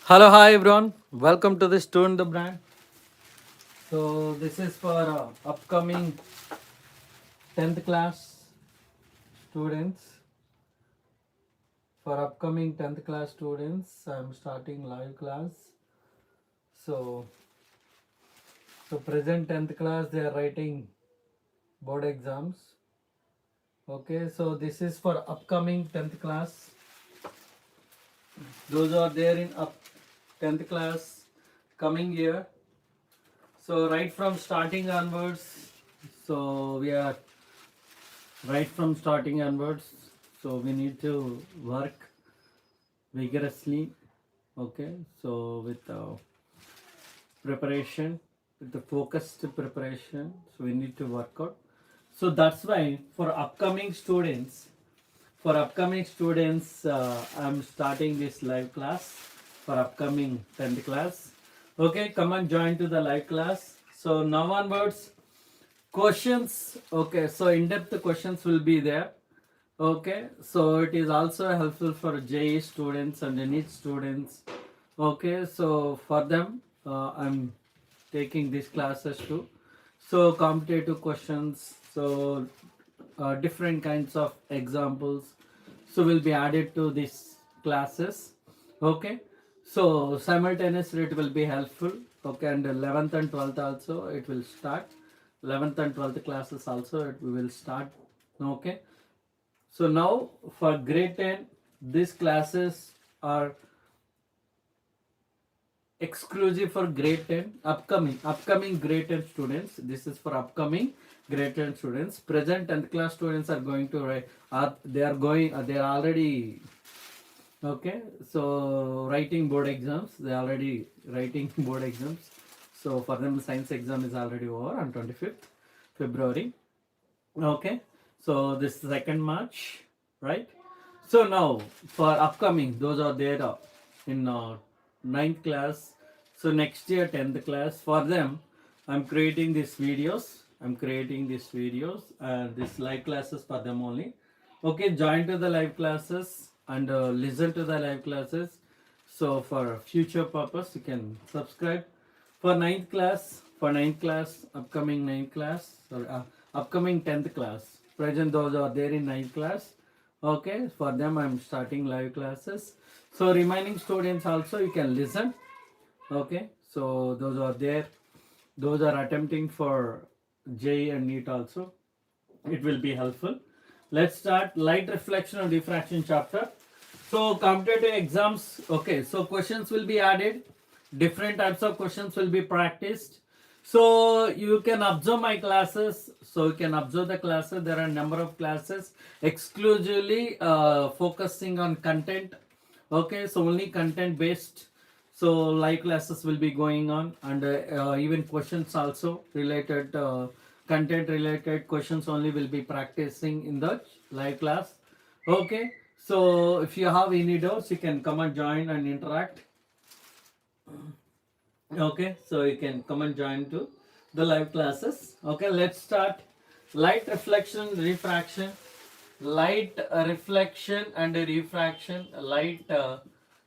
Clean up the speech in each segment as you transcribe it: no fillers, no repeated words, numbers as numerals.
Hello, hi everyone. Welcome to the Student the Brand. So this is for upcoming 10th class students. For upcoming 10th class students, I'm starting live class. So present 10th class they are writing board exams. Okay, so this is for upcoming 10th class. Those are there in up 10th class coming year. So right from starting onwards, so we are right from starting onwards, so we need to work vigorously. Okay, so with preparation, with the focused preparation, so we need to work out. So that's why for upcoming students, I'm starting this live class for upcoming 10th class. Okay, come and join to the live class. So now onwards, questions. Okay, so in-depth questions will be there. Okay, so it is also helpful for JE students and NEET students. Okay, so for them, I'm taking these classes too. So competitive questions, so different kinds of examples, so will be added to these classes. Okay, so simultaneously it will be helpful. Okay, and 11th and 12th also it will start. 11th and 12th classes also we will start. Okay, so now for grade 10, these classes are exclusive for grade 10 upcoming grade 10 students. This is for upcoming grade 10 students. Present 10th class students are going to write, they are already, okay, so writing board exams. They are already writing board exams. So for them science exam is already over on 25th February. Okay, so this 2nd March, right? So now for upcoming, those are there in 9th class. So next year 10th class, for them I'm creating these videos. And this live classes for them only. Okay, join to the live classes and listen to the live classes. So for future purpose, you can subscribe. For ninth class, upcoming ninth class, sorry, upcoming 10th class. Present those are there in ninth class. Okay, for them I'm starting live classes. So remaining students also you can listen. Okay, so those are there. Those are attempting for JE and NEET also. It will be helpful. Let's start light reflection and diffraction chapter. So competitive exams, okay, so questions will be added. Different types of questions will be practiced. So you can observe my classes. So you can observe the classes. There are a number of classes exclusively focusing on content. Okay, so only content based. So live classes will be going on, and even questions also related, content related questions only will be practicing in the live class. Okay, so if you have any doubts, you can come and join and interact. Okay, so you can come and join to the live classes. Okay, let's start. Light reflection, refraction. Light reflection and refraction.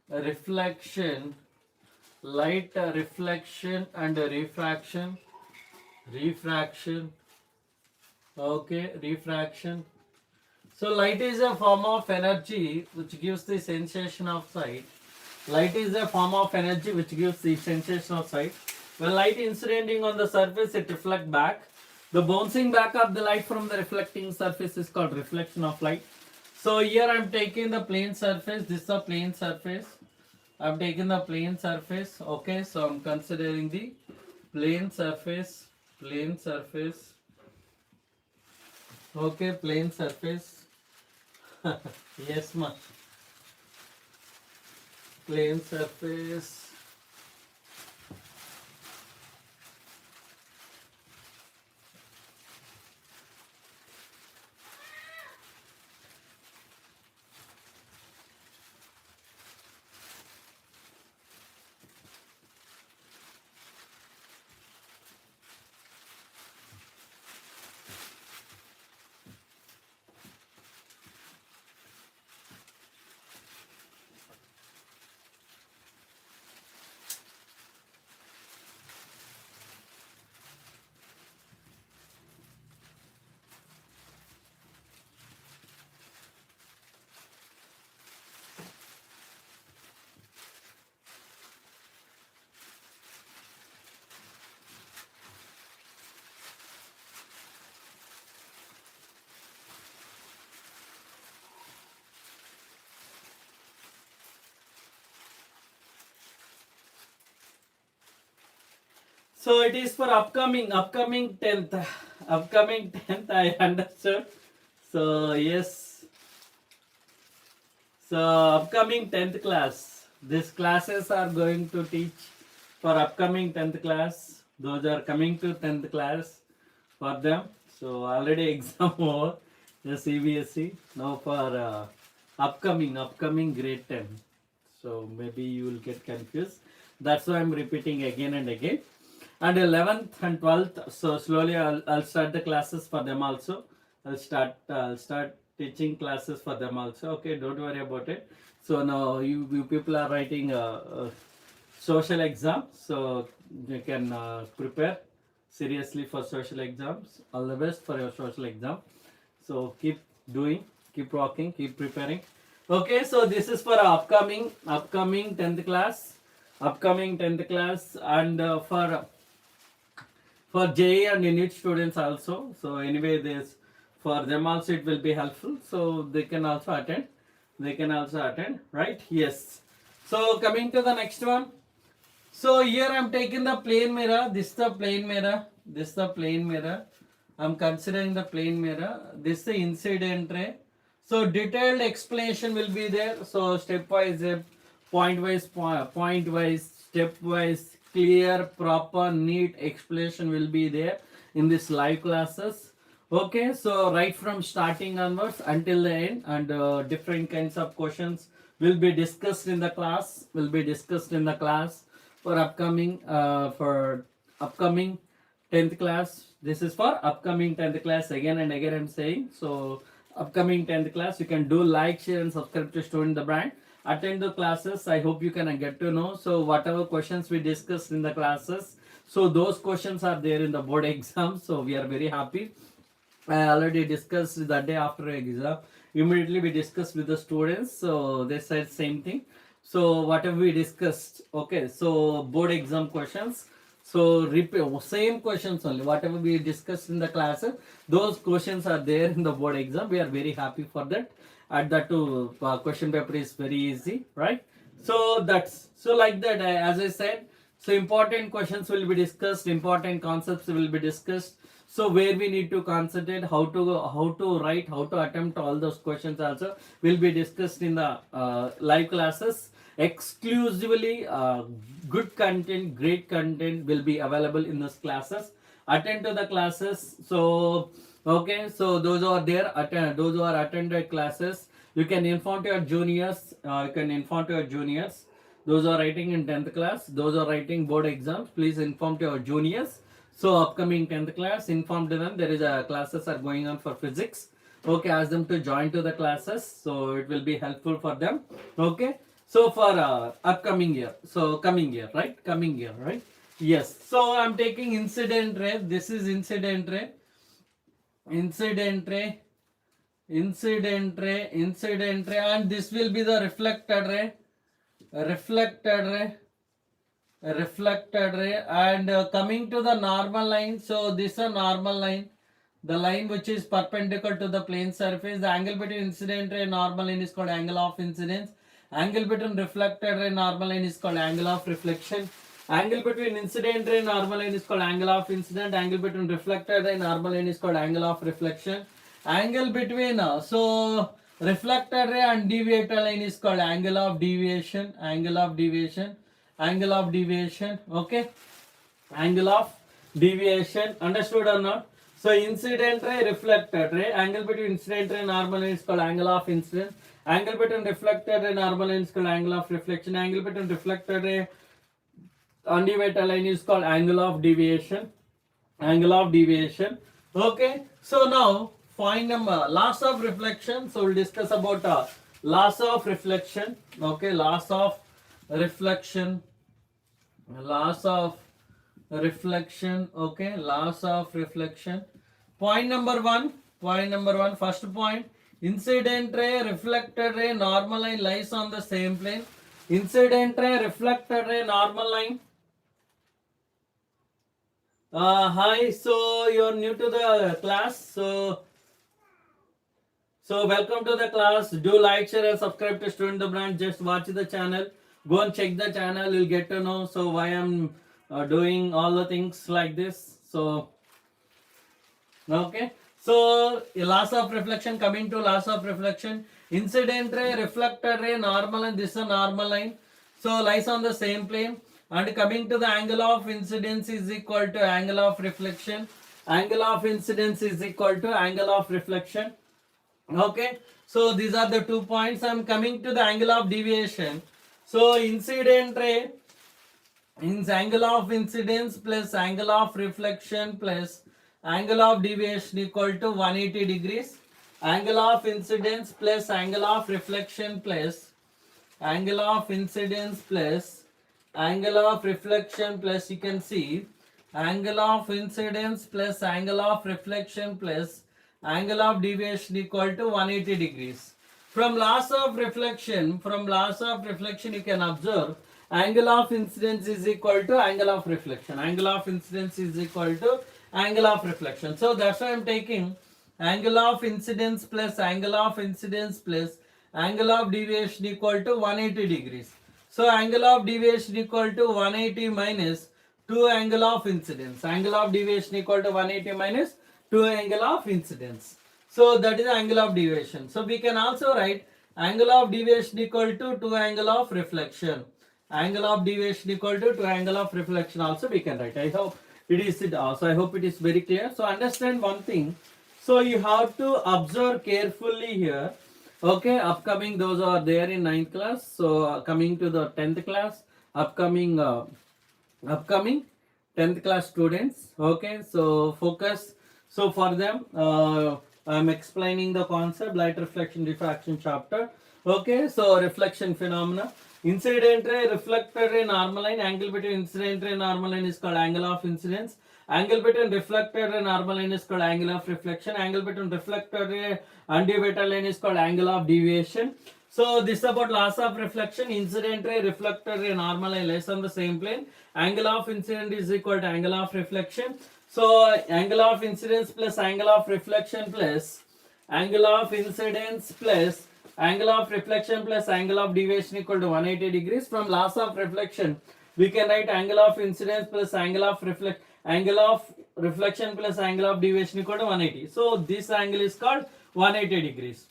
Reflection Light reflection and refraction. Refraction. Okay, refraction. So light is a form of energy which gives the sensation of sight. Light is a form of energy which gives the sensation of sight. When light incident on the surface, it reflects back. The bouncing back of the light from the reflecting surface is called reflection of light. So here I am taking the plane surface. This is a plane surface. I have taken the plane surface. Okay, so I am considering the plane surface. Plane surface. Okay, plane surface. Yes, ma. Plane surface. So it is for upcoming 10th. Upcoming 10th, I understood. So yes. So upcoming 10th class. These classes are going to teach for upcoming 10th class. Those are coming to 10th class for them. So already exam over the CBSE. Now for upcoming grade 10. So maybe you will get confused. That's why I'm repeating again and again. And 11th and 12th, so slowly I'll start the classes for them also. I'll start teaching classes for them also. Okay, don't worry about it. So now you people are writing a social exam, so you can prepare seriously for social exams. All the best for your social exam. So keep doing, keep rocking, keep preparing. Okay, so this is for upcoming 10th class, and for JE and NEET students also. So anyway, this for them also it will be helpful. So they can also attend. Right? Yes. So coming to the next one. So here I'm taking the plane mirror. This is the plane mirror. I'm considering the plane mirror. This is the incident ray. So detailed explanation will be there. So stepwise, point-wise, stepwise, clear, proper, neat explanation will be there in this live classes. Okay, so right from starting onwards until the end, and different kinds of questions will be discussed in the class. For upcoming 10th class. This is for upcoming 10th class. Again and again I'm saying. So upcoming 10th class, you can do like, share and subscribe to Student the Brand. Attend the classes. I hope you can get to know. So whatever questions we discussed in the classes, so those questions are there in the board exam. So we are very happy. I already discussed the day after exam. Immediately we discussed with the students. So they said same thing. So whatever we discussed, okay, so board exam questions, so repeat same questions only, whatever we discussed in the classes, those questions are there in the board exam. We are very happy for that. And that too, question paper is very easy, right? So that's, so like that, as I said, so important questions will be discussed, important concepts will be discussed. So where we need to concentrate, how to write, how to attempt all those questions also will be discussed in the live classes. Exclusively good content, great content will be available in those classes. Attend to the classes. So okay, so those who are there, those who are attended classes, you can inform to your juniors. Those who are writing in 10th class, those who are writing board exams, please inform to your juniors. So upcoming 10th class, inform to them there is a classes are going on for physics. Okay, ask them to join to the classes. So it will be helpful for them. Okay. So for upcoming year, so coming year, right? Yes. So I'm taking incident ray. This is incident ray, and this will be the reflected ray, and coming to the normal line. So this is a normal line, the line which is perpendicular to the plane surface. The angle between incident ray and normal line is called angle of incidence. Angle between reflected ray and normal line is called angle of reflection. Angle between incident ray and normal line is called angle of incident. Angle between reflected ray and normal line is called angle of reflection. Angle between so reflected ray and deviated line is called angle of deviation. Okay, angle of deviation. Understood or not? So incident ray, reflected ray, angle between incident ray and normal line is called angle of incidence. Angle between reflected ray and normal line is called angle of reflection. Angle between reflected ray and deviated line is called angle of deviation. Okay. So now point number loss of reflection. So we'll discuss about loss of reflection. Okay, loss of reflection. Okay, loss of reflection. Point number one. First point. Incident ray, reflected ray, normal line lies on the same plane. Incident ray, reflected ray, normal line. Hi, so you're new to the class. So welcome to the class. Do like, share and subscribe to Student the Brand. Just watch the channel. Go and check the channel. You'll get to know so why I'm doing all the things like this. So okay, so loss of reflection, coming to loss of reflection, incident ray, reflected ray, normal, and this is a normal line, so lies on the same plane. And coming to the angle of incidence is equal to angle of reflection, angle of incidence is equal to angle of reflection. Okay, so these are the 2 points. I am coming to the angle of deviation. So incident ray means angle of incidence plus angle of reflection plus angle of deviation equal to 180 degrees. Angle of incidence plus angle of reflection plus angle of incidence plus angle of reflection plus, you can see, angle of incidence plus angle of reflection plus angle of deviation equal to 180 degrees. From loss of reflection, you can observe angle of incidence is equal to angle of reflection. Angle of incidence is equal to angle of reflection. So that's why I am taking angle of incidence plus angle of incidence plus angle of deviation equal to 180 degrees. So angle of deviation equal to 180 minus 2 angle of incidence. Angle of deviation equal to 180 minus 2 angle of incidence. So that is angle of deviation. So we can also write angle of deviation equal to 2 angle of reflection. Angle of deviation equal to 2 angle of reflection also we can write. I hope it is also. I hope it is very clear. So understand one thing. So you have to observe carefully here. Okay, upcoming those are there in 9th class. So coming to the 10th class, upcoming 10th class students. Okay, so focus. So for them, I am explaining the concept light reflection diffraction chapter. Okay, so reflection phenomena. Incident ray, reflected ray, normal line. Angle between incident ray and normal line is called angle of incidence. Angle between reflected ray and normal line is called angle of reflection. Angle between reflected ray and deviated line is called angle of deviation. So this is about loss of reflection. Incident ray, reflected ray, normal line lies on the same plane. Angle of incident is equal to angle of reflection. So angle of incidence plus angle of reflection plus angle of incidence plus angle of reflection plus angle of deviation equal to 180 degrees. From loss of reflection, we can write angle of incidence plus angle of reflection plus angle of deviation equal to 180. So this angle is called 180 degrees.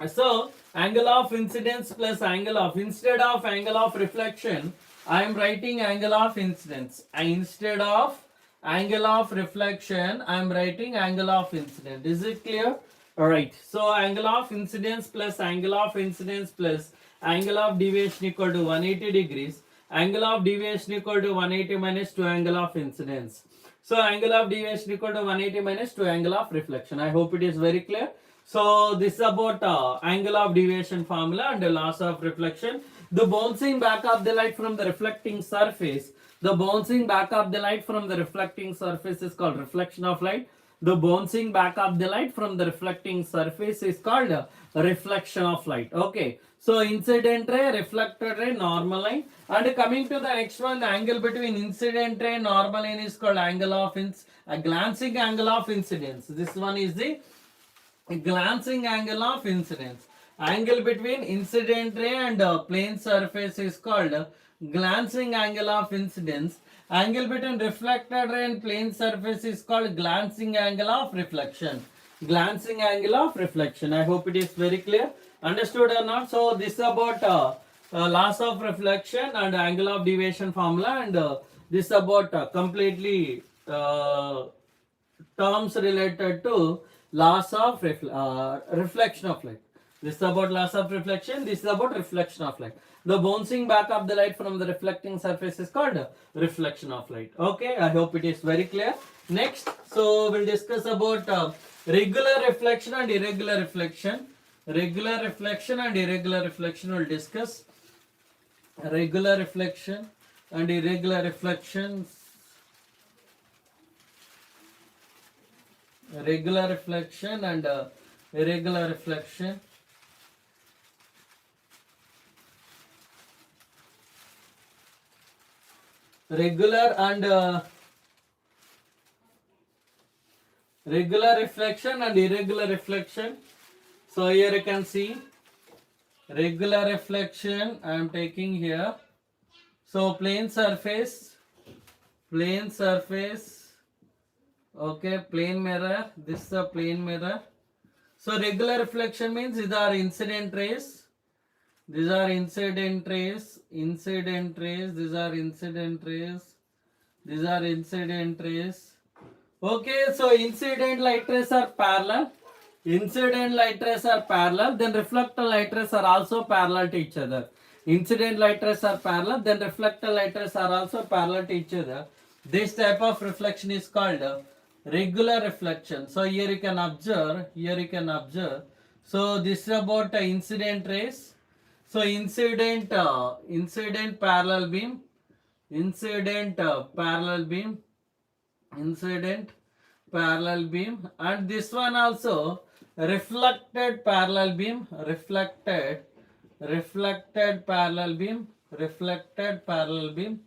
So angle of incidence plus angle of, instead of angle of reflection, I am writing angle of incidence. Instead of angle of reflection, I am writing angle of incidence. Is it clear? Alright. So angle of incidence plus angle of incidence plus angle of deviation equal to 180 degrees. Angle of deviation equal to 180 minus 2 angle of incidence. So angle of deviation equal to 180 minus 2 angle of reflection. I hope it is very clear. So this is about angle of deviation formula and the loss of reflection. The bouncing back of the light from the reflecting surface. The bouncing back of the light from the reflecting surface is called reflection of light. The bouncing back of the light from the reflecting surface is called reflection of light. Okay. So incident ray, reflected ray, normal line. And coming to the next one, the angle between incident ray and normal line is called angle of glancing angle of incidence. This one is the glancing angle of incidence. Angle between incident ray and plane surface is called glancing angle of incidence. Angle between reflected ray and plane surface is called glancing angle of reflection. Glancing angle of reflection. I hope it is very clear. Understood or not? So this is about loss of reflection and angle of deviation formula, and this is about completely terms related to loss of reflection of light. This is about loss of reflection. This is about reflection of light. The bouncing back of the light from the reflecting surface is called reflection of light. Okay, I hope it is very clear. Next, so we'll discuss about regular reflection and irregular reflection. Regular reflection and irregular reflection we'll discuss. Regular reflection and irregular reflections. Regular reflection and irregular reflection. Regular and regular reflection and irregular reflection. So here you can see regular reflection I am taking here. So plane surface plane surface, okay, plane mirror, this is a plane mirror. So regular reflection means these are incident rays, these are incident rays, incident rays, these are incident rays, these are incident rays. Okay, so incident light rays are parallel, incident light rays are parallel, then reflector light rays are also parallel to each other. Incident light rays are parallel, then reflector light rays are also parallel to each other. This type of reflection is called regular reflection. So here you can observe, here you can observe. So this is about incident rays. So incident parallel beam, incident parallel beam, incident parallel beam, and this one also reflected parallel beam, reflected parallel beam, reflected parallel beam.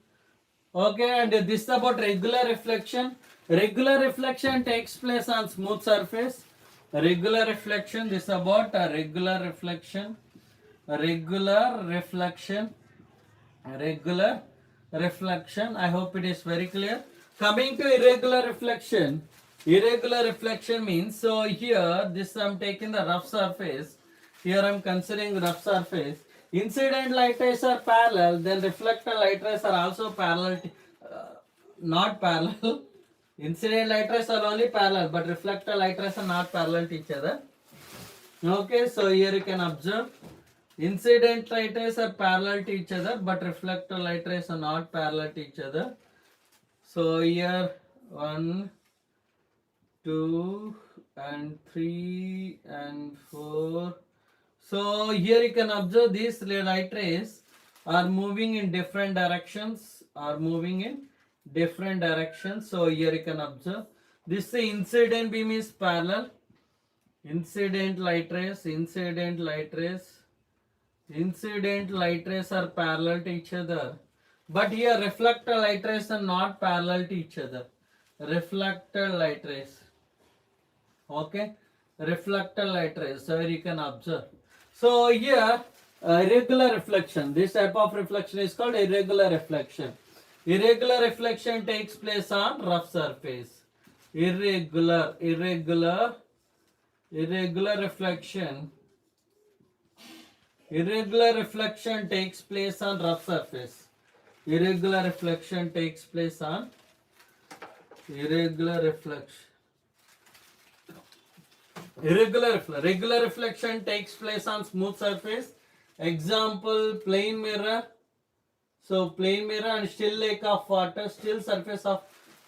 Okay, and this is about regular reflection. Regular reflection takes place on smooth surface. Regular reflection, this is about a regular reflection, regular reflection, regular reflection. I hope it is very clear. Coming to irregular reflection, irregular reflection means, so here this I'm taking the rough surface, here I'm considering rough surface. Incident light rays are parallel, then reflector light rays are also parallel, not parallel. Incident light rays are only parallel, but reflector light rays are not parallel to each other. Okay, so here you can observe incident light rays are parallel to each other, but reflector light rays are not parallel to each other. So here 1, 2 and 3 and 4. So here you can observe these light rays are moving in different directions, are moving in different directions. So here you can observe this incident beam is parallel, incident light rays, incident light rays, incident light rays are parallel to each other, but here reflector light rays are not parallel to each other. Reflector light rays, okay, reflector light rays, so you can observe. So here irregular reflection, this type of reflection is called irregular reflection. Irregular reflection takes place on rough surface. Irregular reflection, irregular reflection takes place on rough surface. Irregular reflection takes place on irregular reflection. Regular reflection takes place on smooth surface. Example, plane mirror. So plane mirror and still lake of water, still surface of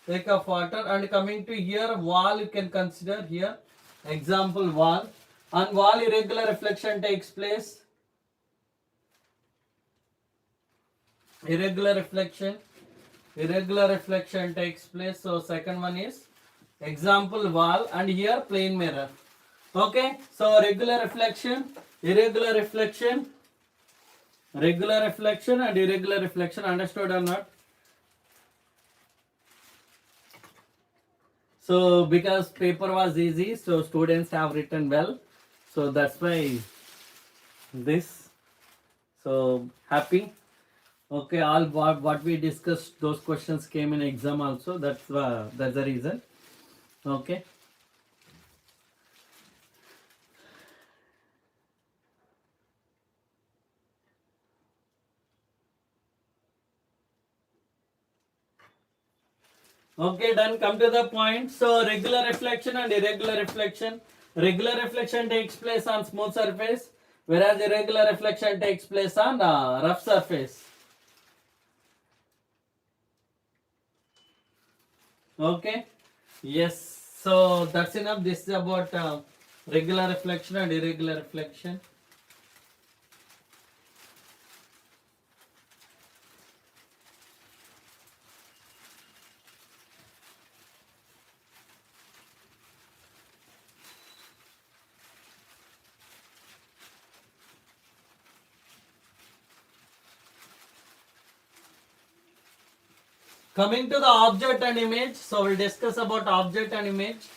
lake of water. And coming to here, wall you can consider here. Example, wall. On wall irregular reflection takes place. Irregular reflection takes place. So second one is example, wall, and here plane mirror. Okay, so regular reflection, irregular reflection, regular reflection and irregular reflection, understood or not? So because paper was easy, so students have written well, so that's why this. So happy. Okay, all what we discussed, those questions came in exam also, that's the reason. Okay. Okay, done. Come to the point. So regular reflection and irregular reflection. Regular reflection takes place on smooth surface, whereas irregular reflection takes place on rough surface. Okay. Yes. So that's enough. This is about regular reflection and irregular reflection. Coming to the object and image, so we'll discuss about object and image.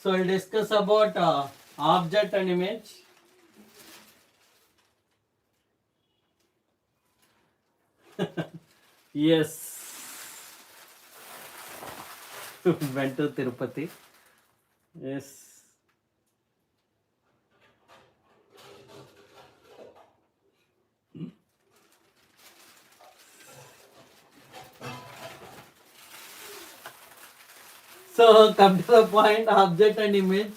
So we'll discuss about object and image. Yes. went to Tirupati. Yes. So come to the point, object and image,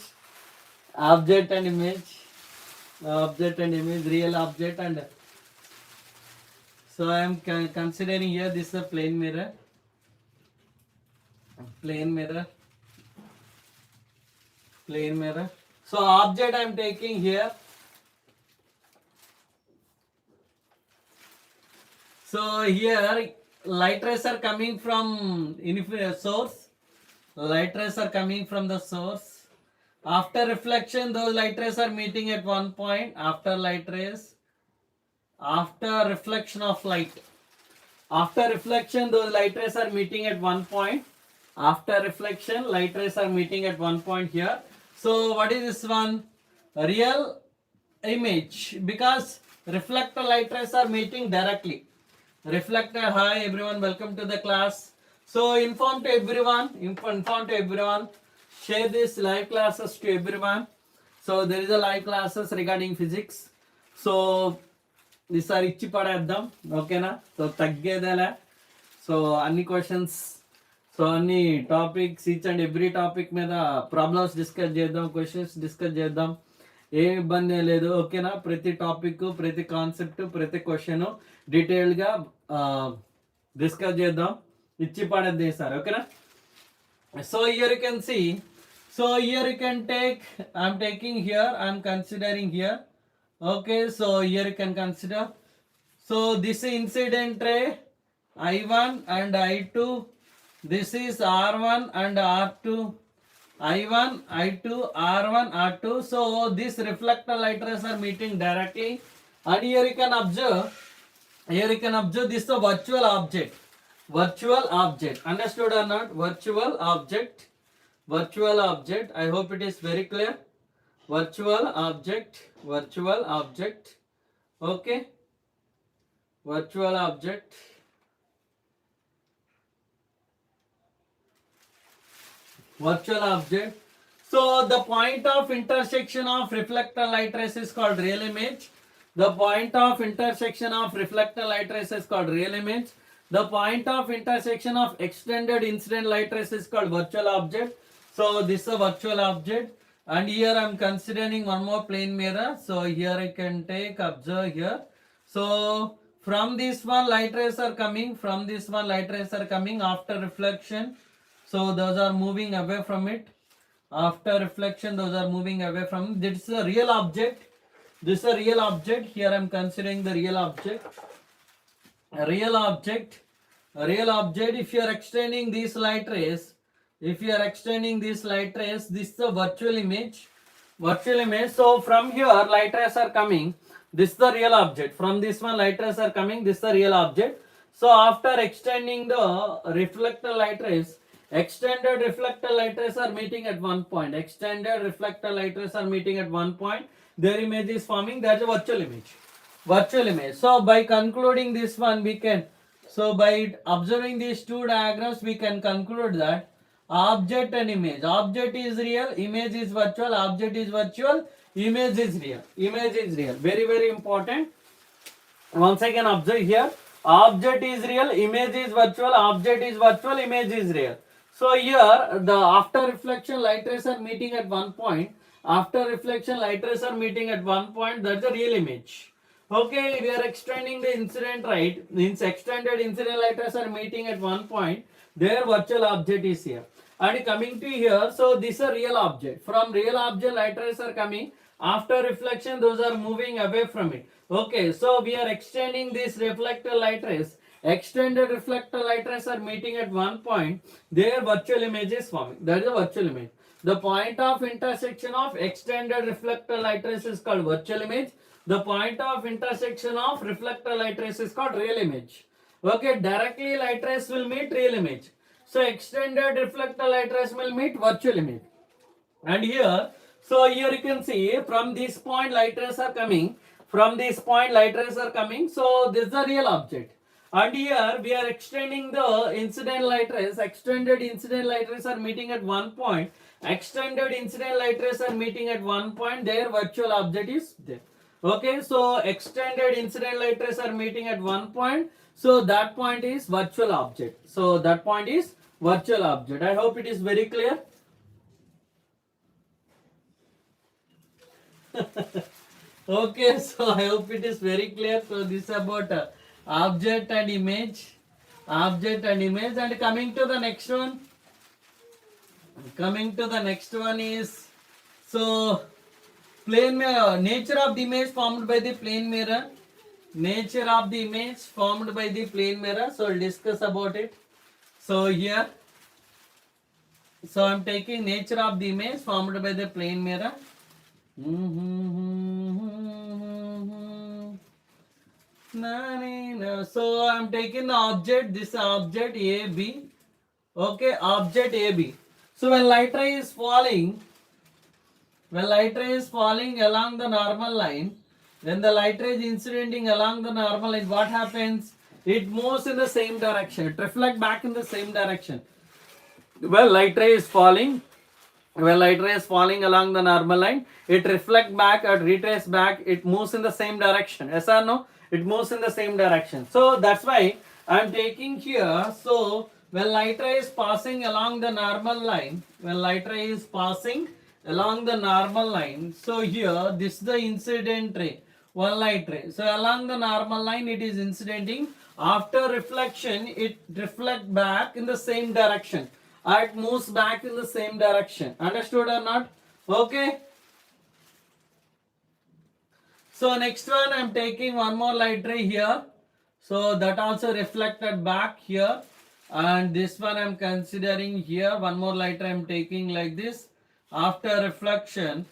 object and image, object and image, real object. And so I am considering here this is a plane mirror, plane mirror, plane mirror. So object I am taking here. So here light rays are coming from source, light rays are coming from the source. After reflection, those light rays are meeting at one point. After light rays, after reflection of light, after reflection, those light rays are meeting at one point. After reflection, light rays are meeting at one point here. So what is this one? Real image, because reflector light rays are meeting directly. Reflector, hi everyone, welcome to the class. So inform to everyone, share this live classes to everyone. So there is a live classes regarding physics. So these are ichi padeddam, okay na? So taggedala. So any questions, so any topics, each and every topic మీద problems discuss చేద్దాం, questions discuss చేద్దాం, ఏ ఇబ్బంది లేదు, ఓకేనా? ప్రతి topic, ప్రతి concept, ప్రతి question డీటెయిల్గా డిస్కస్ చేద్దాం, ఇచ్చి పడేది సార్, ఓకేనా? So here you can see, so here you can take, I am taking here, I am considering here, okay? So here you can consider, so this is incident ray I1 and I2, this is R1 and R2, I1, I2, R1, R2. So this reflector light rays are meeting directly, and here you can observe, this is a virtual object, virtual object, understood or not? Virtual object, virtual object, I hope it is very clear. Virtual object, virtual object, okay? Virtual object, virtual object. So the point of intersection of reflector light rays is called real image. The point of intersection of reflector light rays is called real image. The point of intersection of extended incident light rays is called virtual object. So this is a virtual object, and here I am considering one more plane mirror. So here I can take, observe here. So from this one light rays are coming, from this one light rays are coming after reflection. So those are moving away from it. After reflection, those are moving away from it. This is a real object. This is a real object. Here I am considering the real object. A real object. A real object. If you are extending these light rays, if you are extending these light rays, this is a virtual image. Virtual image. So from here, light rays are coming. This is the real object. From this one, light rays are coming. This is the real object. So after extending the reflector light rays, extended reflector light rays are meeting at one point. Extended reflector light rays are meeting at one point. Their image is forming. That's a virtual image. Virtual image. So by concluding this one, we can, so by observing these two diagrams, we can conclude that object and image. Object is real, image is virtual. Object is virtual, image is real. Image is real. Very, very important. Once again, observe here. Object is real, image is virtual. Object is virtual, image is real. So here, the after reflection light rays are meeting at one point. After reflection light rays are meeting at one point. That's the real image. Okay, we are extending the incident, right? Means extended incident light rays are meeting at one point. Their virtual object is here. And coming to here, so this is a real object. From real object, light rays are coming. After reflection, those are moving away from it. Okay, so we are extending this reflector light rays. Extended reflector light rays are meeting at one point. Their virtual image is forming. That is a virtual image. The point of intersection of extended reflector light rays is called virtual image. The point of intersection of reflector light rays is called real image. Okay, directly light rays will meet real image. So extended reflector light rays will meet virtual image. And here, so here you can see from this point light rays are coming. From this point light rays are coming. So this is the real object. And here we are extending the incident light rays. Extended incident light rays are meeting at one point. Extended incident light rays are meeting at one point. Their virtual object is there. Okay, so extended incident light rays are meeting at one point. So that point is virtual object. So that point is virtual object. I hope it is very clear. Okay, so I hope it is very clear. So this is about object and image. Object and image. And coming to the next one. Coming to the next one is, so plane mirror, nature of the image formed by the plane mirror. Nature of the image formed by the plane mirror. So we'll discuss about it. So here, so I'm taking nature of the image formed by the plane mirror. So I'm taking the object, this object AB. Okay, object AB. So when light ray is falling, along the normal line, when the light ray is incidenting along the normal line, what happens? It moves in the same direction. It reflects back in the same direction. When light ray is falling along the normal line, it reflects back or retrace back. It moves in the same direction. Yes or no? It moves in the same direction. So that's why I'm taking here. So when light ray is passing along the normal line, so here this is the incident ray, one light ray. So along the normal line it is incidenting. After reflection, it reflects back in the same direction. It moves back in the same direction. Understood or not? Okay. So next one, I am taking one more light ray here. So that also reflected back here. And this one I am considering here. One more light ray I am taking like this. After reflection.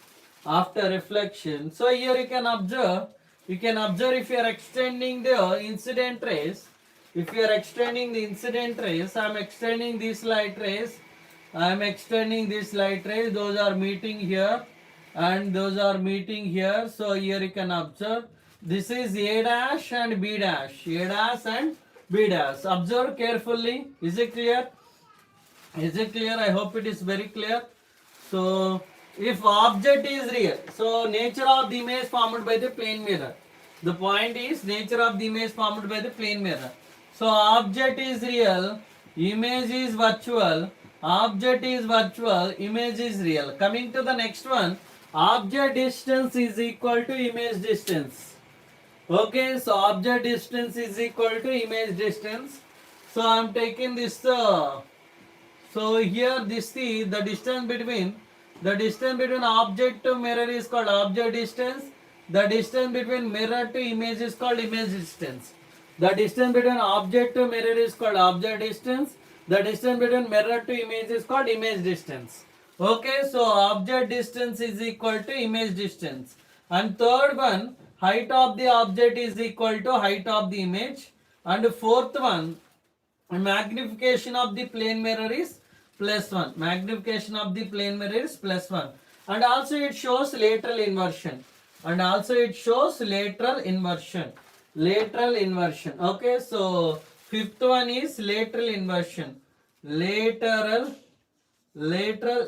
So here you can observe if you are extending the incident rays. If you are extending the incident rays, I am extending these light rays. Those are meeting here and those are meeting here. So here you can observe this is A dash and B dash. Observe carefully. Is it clear? I hope it is very clear. So if object is real, so nature of the image formed by the plane mirror. The point is nature of the image formed by the plane mirror. So object is real, image is virtual, image is real. Coming to the next one, object distance is equal to image distance. Okay, so object distance is equal to image distance. So I am taking this, so here this the distance between object to mirror is called object distance. The distance between mirror to image is called image distance. The distance between object to mirror is called object distance. The distance between mirror to image is called image distance. Okay, so object distance is equal to image distance. And third one, height of the object is equal to height of the image. And fourth one, magnification of the plane mirror is +1. Magnification of the plane mirror is +1. And also it shows lateral inversion. Lateral inversion. Okay, so fifth one is lateral inversion. Lateral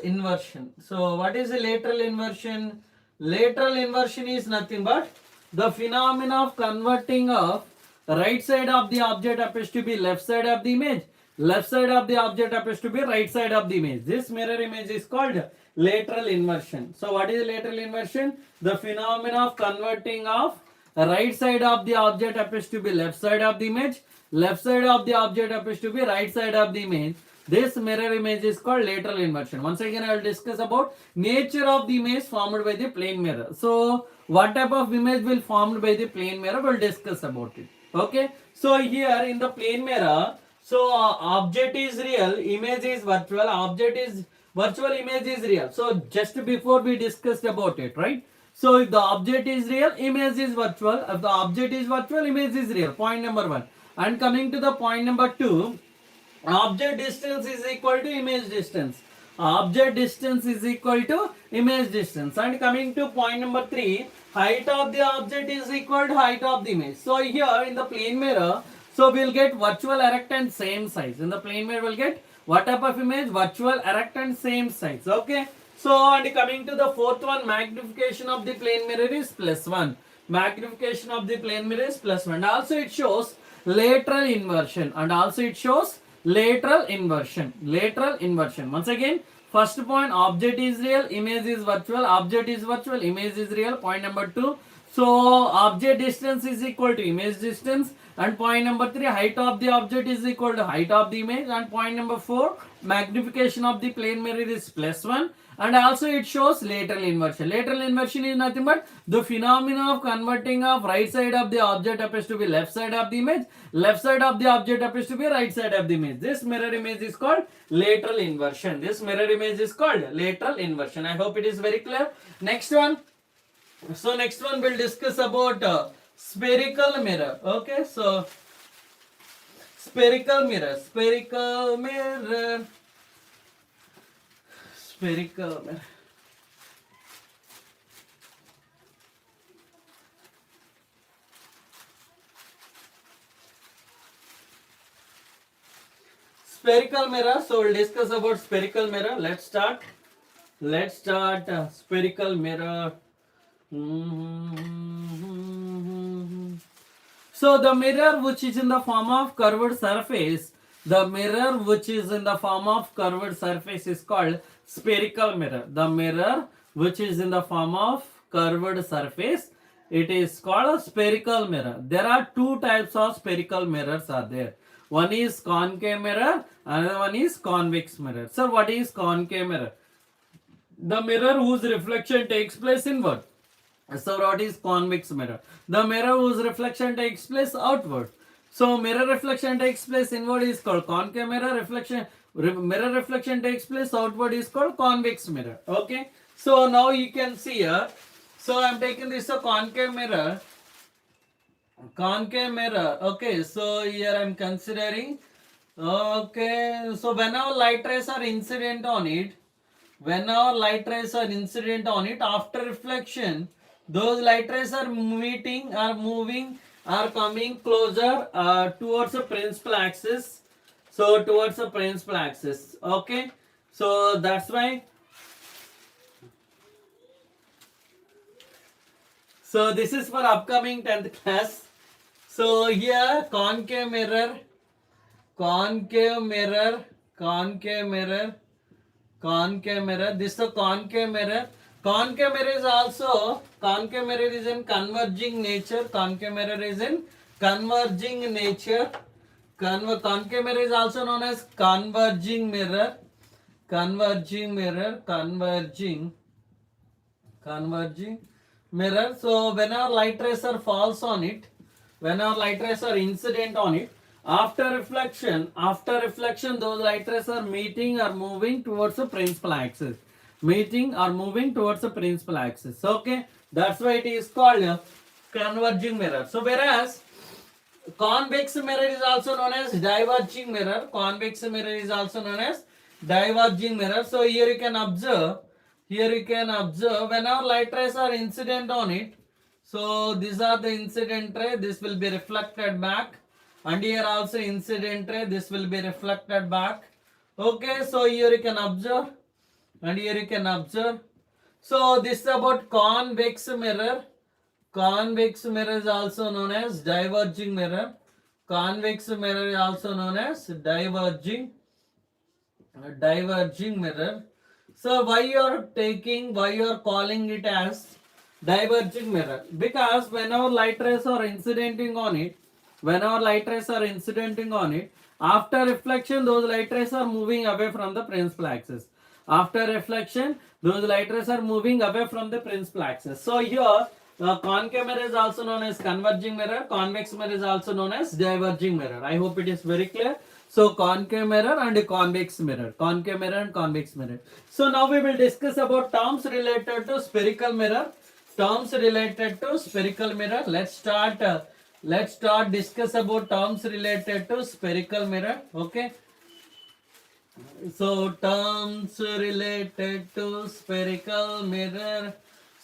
inversion. So what is the lateral inversion? Lateral inversion is nothing but the phenomena of converting of right side of the object appears to be left side of the image. Left side of the object appears to be right side of the image. This mirror image is called lateral inversion. So what is lateral inversion? The phenomena of converting of right side of the object appears to be left side of the image. Left side of the object appears to be right side of the image. This mirror image is called lateral inversion. Once again, I will discuss about nature of the image formed by the plane mirror. So what type of image will formed by the plane mirror? We will discuss about it. Okay. So here in the plane mirror, so object is real, image is virtual, object is virtual, image is real. So just before we discussed about it, right? So if the object is real, image is virtual. If the object is virtual, image is real. Point number 1. And coming to the point number 2, object distance is equal to image distance. Object distance is equal to image distance. And coming to point number 3, height of the object is equal to height of the image. So here in the plane mirror, So we'll get virtual, erect and same size. In the plane mirror we'll get what type of image? Virtual, erect and same size. Okay. So and coming to the fourth one, magnification of the plane mirror is +1. Magnification of the plane mirror is +1. And also it shows lateral inversion. And also it shows lateral inversion. Lateral inversion. Once again, first point, object is real, image is virtual. Object is virtual, image is real. Point number 2. So object distance is equal to image distance. And point number 3, height of the object is equal to height of the image. And point number 4, magnification of the plane mirror is +1. And also it shows lateral inversion. Lateral inversion is nothing but the phenomena of converting of right side of the object appears to be left side of the image. Left side of the object appears to be right side of the image. This mirror image is called lateral inversion. This mirror image is called lateral inversion. I hope it is very clear. Next one. So next one we'll discuss about spherical mirror. Okay, so spherical mirror, spherical mirror, spherical mirror. Spherical mirror. So we'll discuss about spherical mirror. Let's start. Spherical mirror. So the mirror which is in the form of curved surface, the mirror which is in the form of curved surface is called spherical mirror. The mirror which is in the form of curved surface, it is called a spherical mirror. There are two types of spherical mirrors are there. One is concave mirror, another one is convex mirror. So what is concave mirror? The mirror whose reflection takes place inward. So what is convex mirror? The mirror whose reflection takes place outward. So mirror reflection takes place inward is called concave mirror. Mirror reflection takes place outward is called convex mirror. Okay. So now you can see here. So I am taking this a concave mirror. Concave mirror. Okay. So here I am considering. Okay. So whenever light rays are incident on it, after reflection, those light rays are moving, are coming closer towards the principal axis. So towards the principal axis. Okay. So that's why. So this is for upcoming 10th class. So here concave mirror. This is a concave mirror. Concave mirror is in converging nature. Concave mirror is in converging nature. Concave mirror is also known as converging mirror. Converging mirror. So whenever light rays are falls on it, whenever light rays are incident on it, after reflection, those light rays are meeting or moving towards the principal axis. Okay, that's why it is called a converging mirror. So whereas convex mirror is also known as diverging mirror. So here you can observe whenever light rays are incident on it. So these are the incident ray. This will be reflected back. And here also incident ray. This will be reflected back. Okay, so here you can observe. And here you can observe. So this is about convex mirror. Convex mirror is also known as diverging mirror. Convex mirror is also known as diverging mirror. So why you are calling it as diverging mirror? Because whenever light rays are incidenting on it, after reflection, those light rays are moving away from the principal axis. After reflection, those light rays are moving away from the principal axis. So here, concave mirror is also known as converging mirror. Convex mirror is also known as diverging mirror. I hope it is very clear. So concave mirror and convex mirror. So now we will discuss about terms related to spherical mirror. Let's start discuss about terms related to spherical mirror. Okay. So terms related to spherical mirror.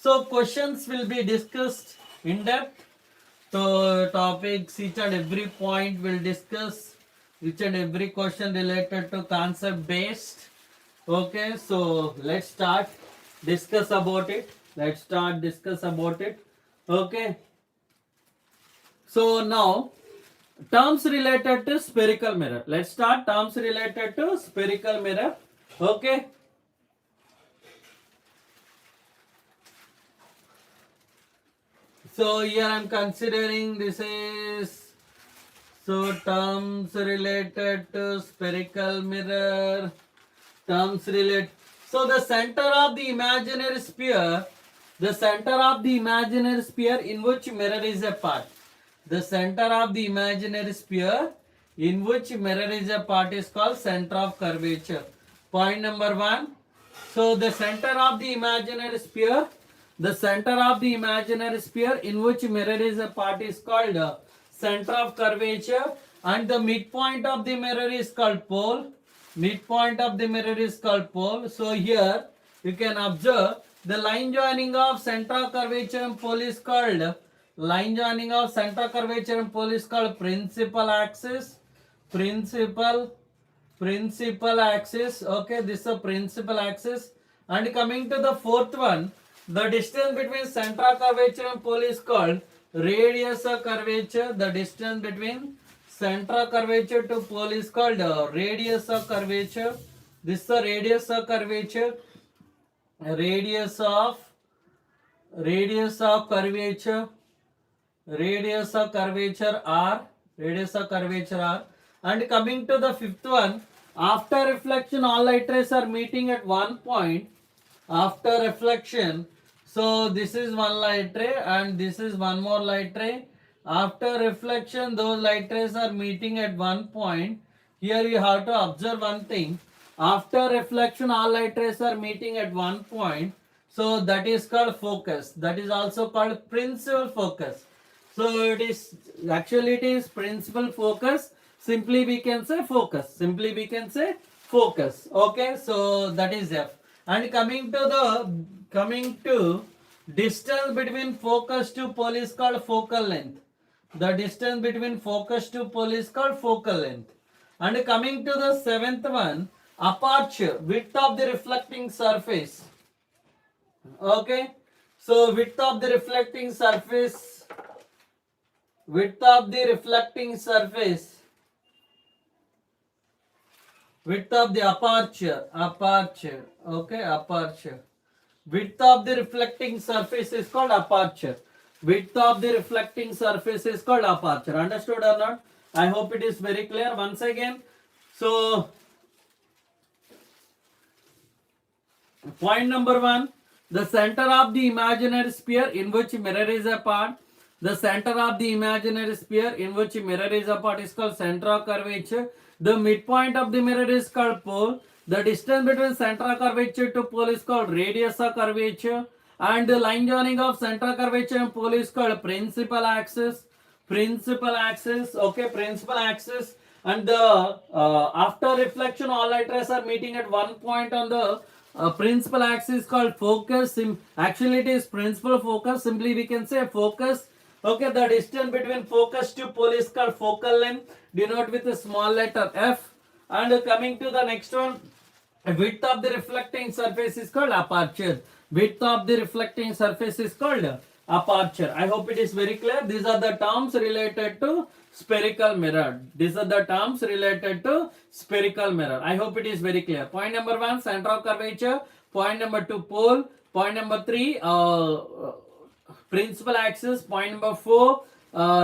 So questions will be discussed in depth. So topics, each and every point will discuss, each and every question related to concept based. Okay, so let's start discuss about it. Let's start discuss about it. Okay. So now terms related to spherical mirror. Let's start terms related to spherical mirror. Okay. So here I am considering this is so terms related to spherical mirror. Terms relate. So the center of the imaginary sphere, the center of the imaginary sphere in which mirror is a part. The center of the imaginary sphere in which mirror is a part is called center of curvature. Point number 1. So the center of the imaginary sphere, the center of the imaginary sphere in which mirror is a part is called center of curvature, and the midpoint of the mirror is called pole. Midpoint of the mirror is called pole. So here you can observe the line joining of center of curvature and pole is called line joining of center of curvature and pole is called principal axis. Principal axis. Okay, this is a principal axis. And coming to the fourth one, the distance between center of curvature and pole is called radius of curvature. The distance between center of curvature to pole is called radius of curvature. This is the radius of curvature. Radius of curvature. Radius of curvature R. Radius of curvature R. And coming to the fifth one, after reflection all light rays are meeting at one point. After reflection, so this is one light ray and this is one more light ray. After reflection, those light rays are meeting at one point. Here you have to observe one thing. After reflection, all light rays are meeting at one point. So that is called focus. That is also called principal focus. So it is principal focus. Simply we can say focus. Simply we can say focus. Okay, so that is F. And coming to distance between focus to pole is called focal length. The distance between focus to pole is called focal length. And coming to the seventh one, aperture, width of the reflecting surface. Okay, so width of the reflecting surface, width of the reflecting surface, width of the aperture, okay, aperture. Width of the reflecting surface is called aperture. Width of the reflecting surface is called aperture. Understood or not? I hope it is very clear. Once again, so point number 1, the center of the imaginary sphere in which mirror is a part. The center of the imaginary sphere in which mirror is a part is called center of curvature. The midpoint of the mirror is called pole. The distance between center of curvature to pole is called radius of curvature. And the line joining of center of curvature and pole is called principal axis. Principal axis, okay, principal axis. And the after reflection, all light rays are meeting at one point on the principal axis called focus. Actually, it is principal focus. Simply we can say focus. Okay, the distance between focus to pole is called focal length. Denote with a small letter F. And coming to the next one, width of the reflecting surface is called aperture. Width of the reflecting surface is called aperture. I hope it is very clear. These are the terms related to spherical mirror. These are the terms related to spherical mirror. I hope it is very clear. Point number 1, center of curvature. Point number 2, pole. Point number 3, principal axis. Point number 4,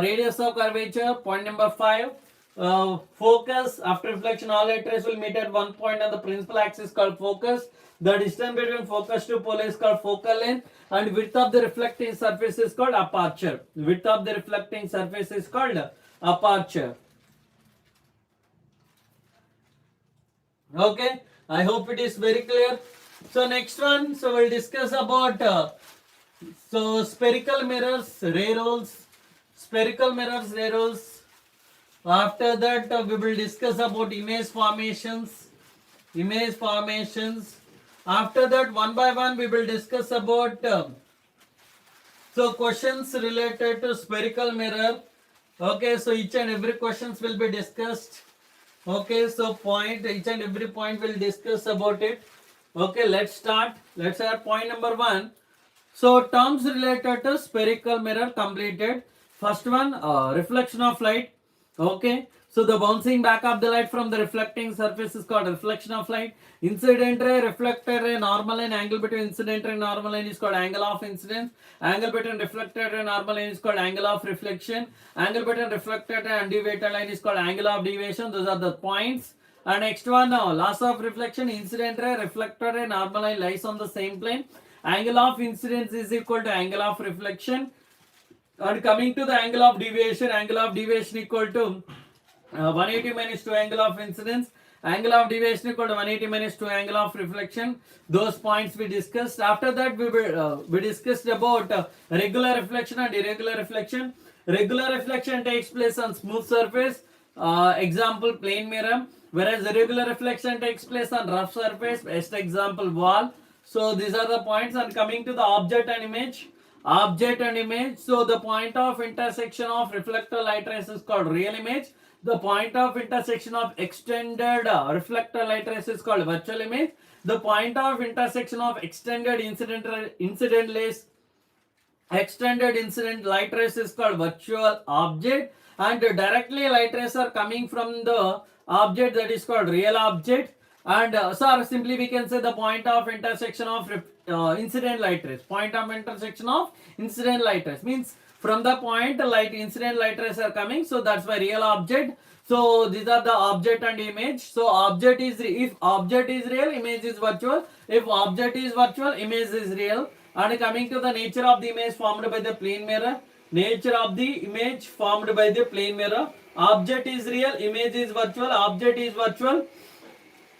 radius of curvature. Point number 5, focus. After reflection, all light rays will meet at one point on the principal axis called focus. The distance between focus to pole is called focal length, and width of the reflecting surface is called aperture. Width of the reflecting surface is called aperture. Okay, I hope it is very clear. So next one, so we'll discuss about so spherical mirrors, ray rolls. Spherical mirrors, ray rolls. After that, we will discuss about image formations. Image formations. After that, one by one, we will discuss about so So questions related to spherical mirror. Okay, so each and every questions will be discussed. Okay, so each and every point will discuss about it. Okay, let's start. Let's start point number 1. So terms related to spherical mirror completed. First one, reflection of light. Okay, so the bouncing back of the light from the reflecting surface is called reflection of light. Incident ray, reflected ray, normal line, angle between incident ray and normal line is called angle of incidence. Angle between reflected ray and normal line is called angle of reflection. Angle between reflected ray and deviated line is called angle of deviation. Those are the points. And next one now, loss of reflection, incident ray, reflected ray, normal line lies on the same plane. Angle of incidence is equal to angle of reflection. And coming to the angle of deviation equal to 180 minus 2 angle of incidence. Angle of deviation equal to 180 minus 2 angle of reflection. Those points we discussed. After that we discussed about regular reflection and irregular reflection. Regular reflection takes place on smooth surface. Example plane mirror. Whereas irregular reflection takes place on rough surface. Best example wall. So these are the points. And coming to the object and image. Object and image. So the point of intersection of reflector light rays is called real image. The point of intersection of extended reflector light rays is called virtual image. The point of intersection of extended incident light rays is called virtual object. And directly light rays are coming from the object, that is called real object. And simply we can say the point of intersection of incident light rays. Point of intersection of incident light rays means from the point incident light rays are coming, so that's my real object. So these are the object and image. So object is if object is real, image is virtual. If object is virtual, image is real. And coming to the nature of the image formed by the plane mirror. Nature of the image formed by the plane mirror. Object is real, image is virtual. Object is virtual.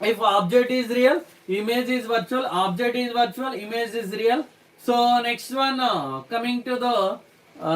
If object is real, image is virtual. Object is virtual, image is real. So next one, coming to the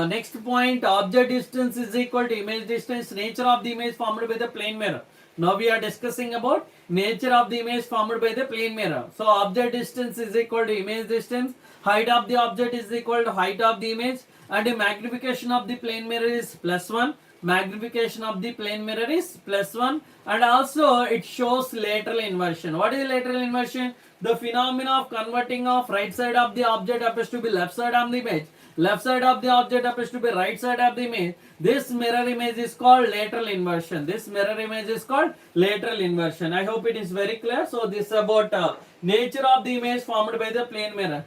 next point, object distance is equal to image distance. Nature of the image formed by the plane mirror. Now we are discussing about nature of the image formed by the plane mirror. So object distance is equal to image distance. Height of the object is equal to height of the image. And the magnification of the plane mirror is +1. Magnification of the plane mirror is +1. And also it shows lateral inversion. What is lateral inversion? The phenomena of converting of right side of the object appears to be left side of the image. Left side of the object appears to be right side of the image. This mirror image is called lateral inversion. This mirror image is called lateral inversion. I hope it is very clear. So this is about nature of the image formed by the plane mirror.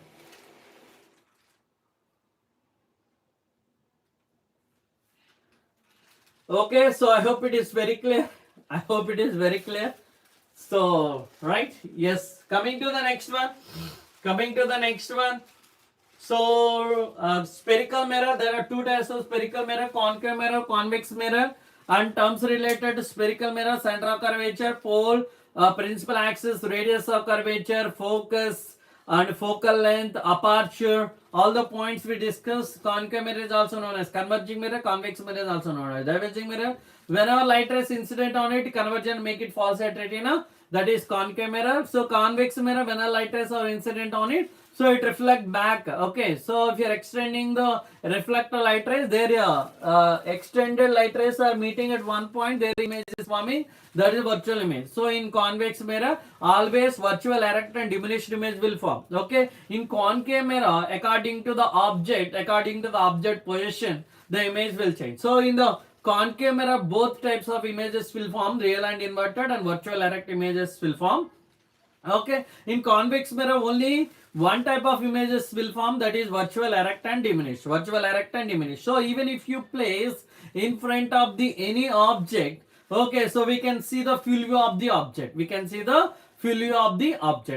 Okay, so I hope it is very clear. I hope it is very clear. So, right? Yes. Coming to the next one. So, spherical mirror. There are two types of spherical mirror: concave mirror, convex mirror. And terms related to spherical mirror: center of curvature, pole, principal axis, radius of curvature, focus, and focal length, aperture. All the points we discussed. Concave mirror is also known as converging mirror. Convex mirror is also known as diverging mirror. Whenever light rays incident on it, convergent make it falls at retina. That is concave mirror. So convex mirror, whenever light rays are incident on it, so it reflect back. Okay, so if you are extending the reflector light rays, their extended light rays are meeting at one point, their image is forming. That is virtual image. So in convex mirror, always virtual erect and diminished image will form. Okay, in concave mirror, according to the object position, the image will change. So in the concave mirror, both types of images will form, real and inverted, and virtual erect images will form. Okay, in convex mirror only one type of images will form, that is virtual erect and diminished. So even if you place in front of the any object, okay, so we can see the full view of the object.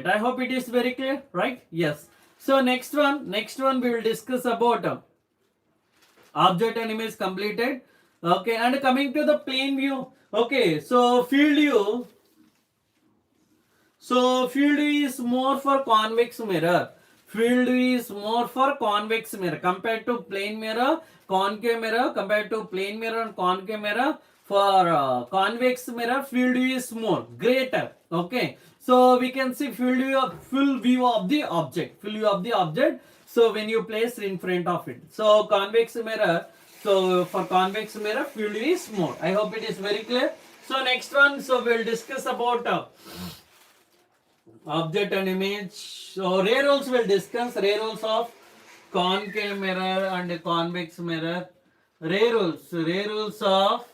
I hope it is very clear, right? Yes. So next one we will discuss about object and image completed. Okay, and coming to the plane view. Okay, so field view. So field view is more for convex mirror. Compared to plane mirror, concave mirror, compared to plane mirror and concave mirror. For convex mirror, field view is more greater. Okay, so we can see full view of the object. So when you place in front of it. So convex mirror. So for convex mirror, field is more. I hope it is very clear. So next one. So we'll discuss about object and image. So ray rules will discuss ray rules of concave mirror and convex mirror. Ray rules of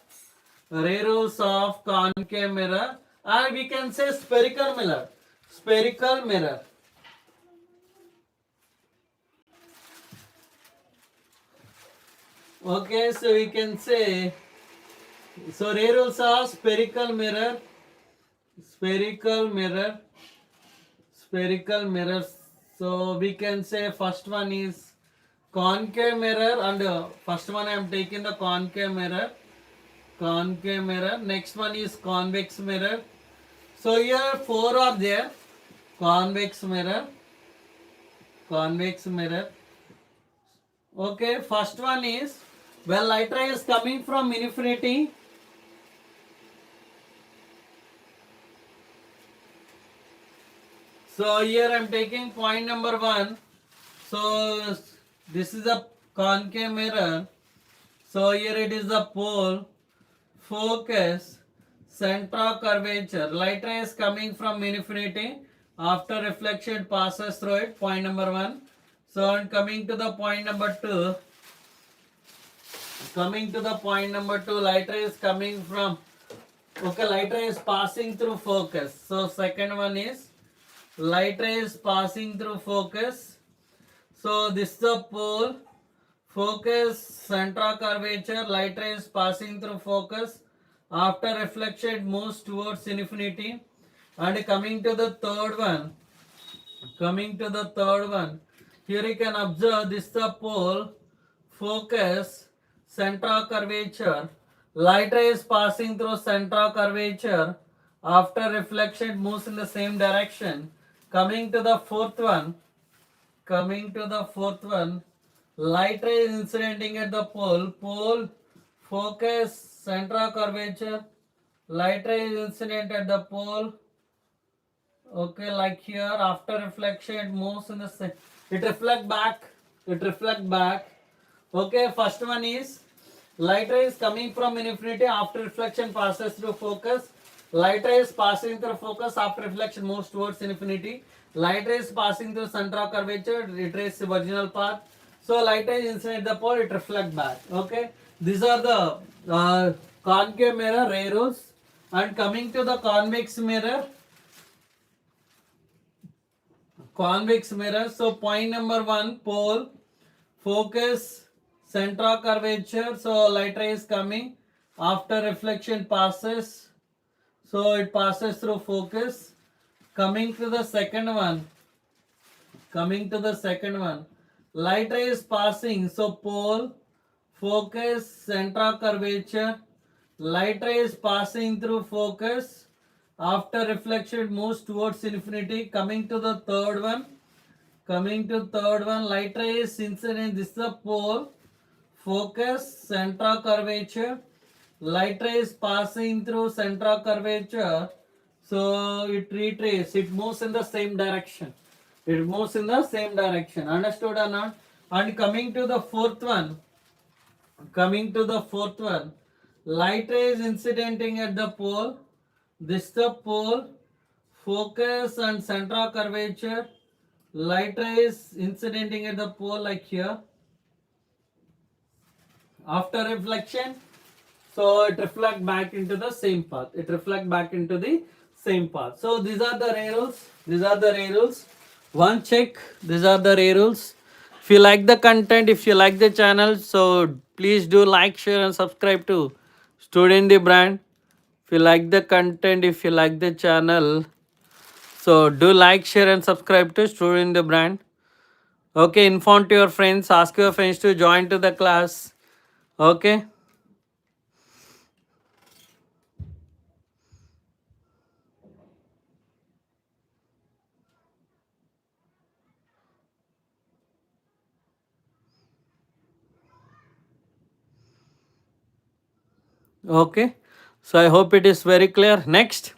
concave mirror, and we can say spherical mirror. Spherical mirror. Okay, so we can say, so ray rules of spherical mirror, spherical mirror, spherical mirrors. So we can say first one is concave mirror, and first one I am taking the concave mirror. Concave mirror. Next one is convex mirror. So here four are there. Convex mirror. Convex mirror. Okay, first one is when light ray is coming from infinity. So here I am taking point number 1. So this is a concave mirror. So here it is the pole, focus, center of curvature. Light ray is coming from infinity. After reflection it passes through it. Point number 1. So and coming to the point number 2. Coming to the point number 2, light ray is coming from, okay, light ray is passing through focus. So second one is light ray is passing through focus. So this is the pole, focus, center of curvature. Light ray is passing through focus. After reflection it moves towards infinity. And coming to the third one, here you can observe this is the pole, focus, center of curvature. Light ray is passing through center of curvature. After reflection it moves in the same direction. Coming to the fourth one, light ray is incidenting at the pole, focus, center of curvature. Light ray is incident at the pole. Okay, like here, after reflection it moves in the same, it reflect back. Okay, first one is light ray is coming from infinity. After reflection passes through focus. Light ray is passing through focus. After reflection moves towards infinity. Light ray is passing through center of curvature. It traces the original path. So light ray is inside the pole. It reflect back. Okay, these are the concave mirror ray rules. And coming to the convex mirror. So point number 1, pole, focus, center of curvature. So light ray is coming. After reflection passes. So it passes through focus. Coming to the second one. Light ray is passing. So pole, focus, center of curvature. Light ray is passing through focus. After reflection it moves towards infinity. Coming to the third one, light ray is incident. This is the pole, focus, center of curvature. Light ray is passing through center of curvature. So it retraces. It moves in the same direction. Understood or not? And coming to the fourth one, light ray is incidenting at the pole. This is the pole, focus and center of curvature. Light ray is incidenting at the pole like here. After reflection, so it reflects back into the same path. So these are the ray rules. One check, these are the ray rules. If you like the content, if you like the channel, so please do like, share and subscribe to Student the Brand. If you like the content, if you like the channel, so do like, share and subscribe to Student the Brand. Okay, inform to your friends, ask your friends to join to the class. Okay. Okay. So I hope it is very clear. Next.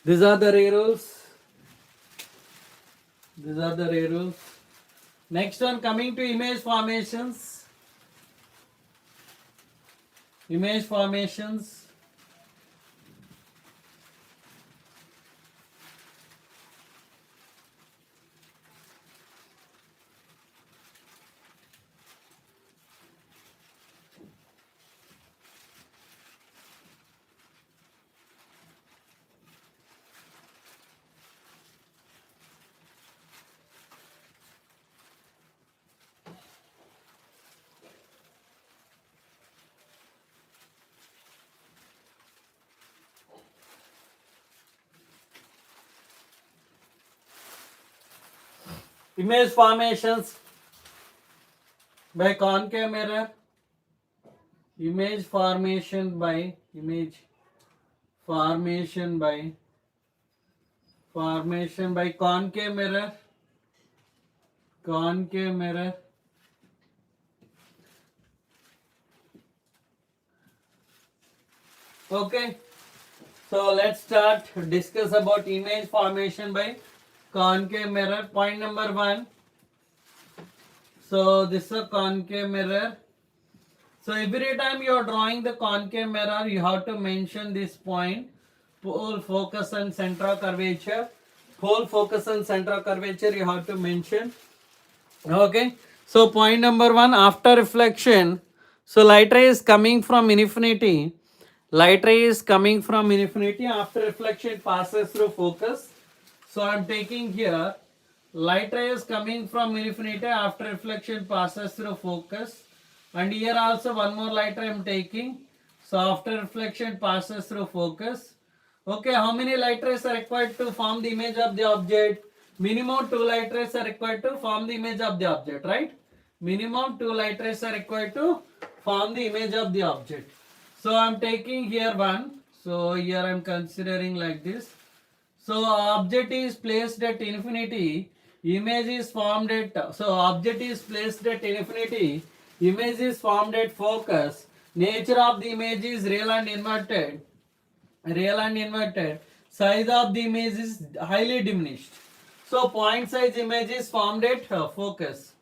These are the ray rules. These are the ray rules. Next one, coming to image formations. Image formations. Image formations by concave mirror. Image formation by concave mirror. Concave mirror. Okay. So let's start discuss about image formation by concave mirror. Point number 1. So this is a concave mirror. So every time you are drawing the concave mirror, you have to mention this point: pole, focus and center of curvature. Pole, focus and center of curvature you have to mention. Okay. So point number 1, after reflection, so light ray is coming from infinity. Light ray is coming from infinity. After reflection, it passes through focus. So I am taking here, light ray is coming from infinity. After reflection, passes through focus. And here also one more light ray I am taking. So after reflection, passes through focus. Okay, how many light rays are required to form the image of the object? Minimum 2 light rays are required to form the image of the object, right? Minimum 2 light rays are required to form the image of the object. So I am taking here one. So here I am considering like this. So object is placed at infinity. Image is formed at, so object is placed at infinity. Image is formed at focus. Nature of the image is real and inverted. Real and inverted. Size of the image is highly diminished. So point size image is formed at focus.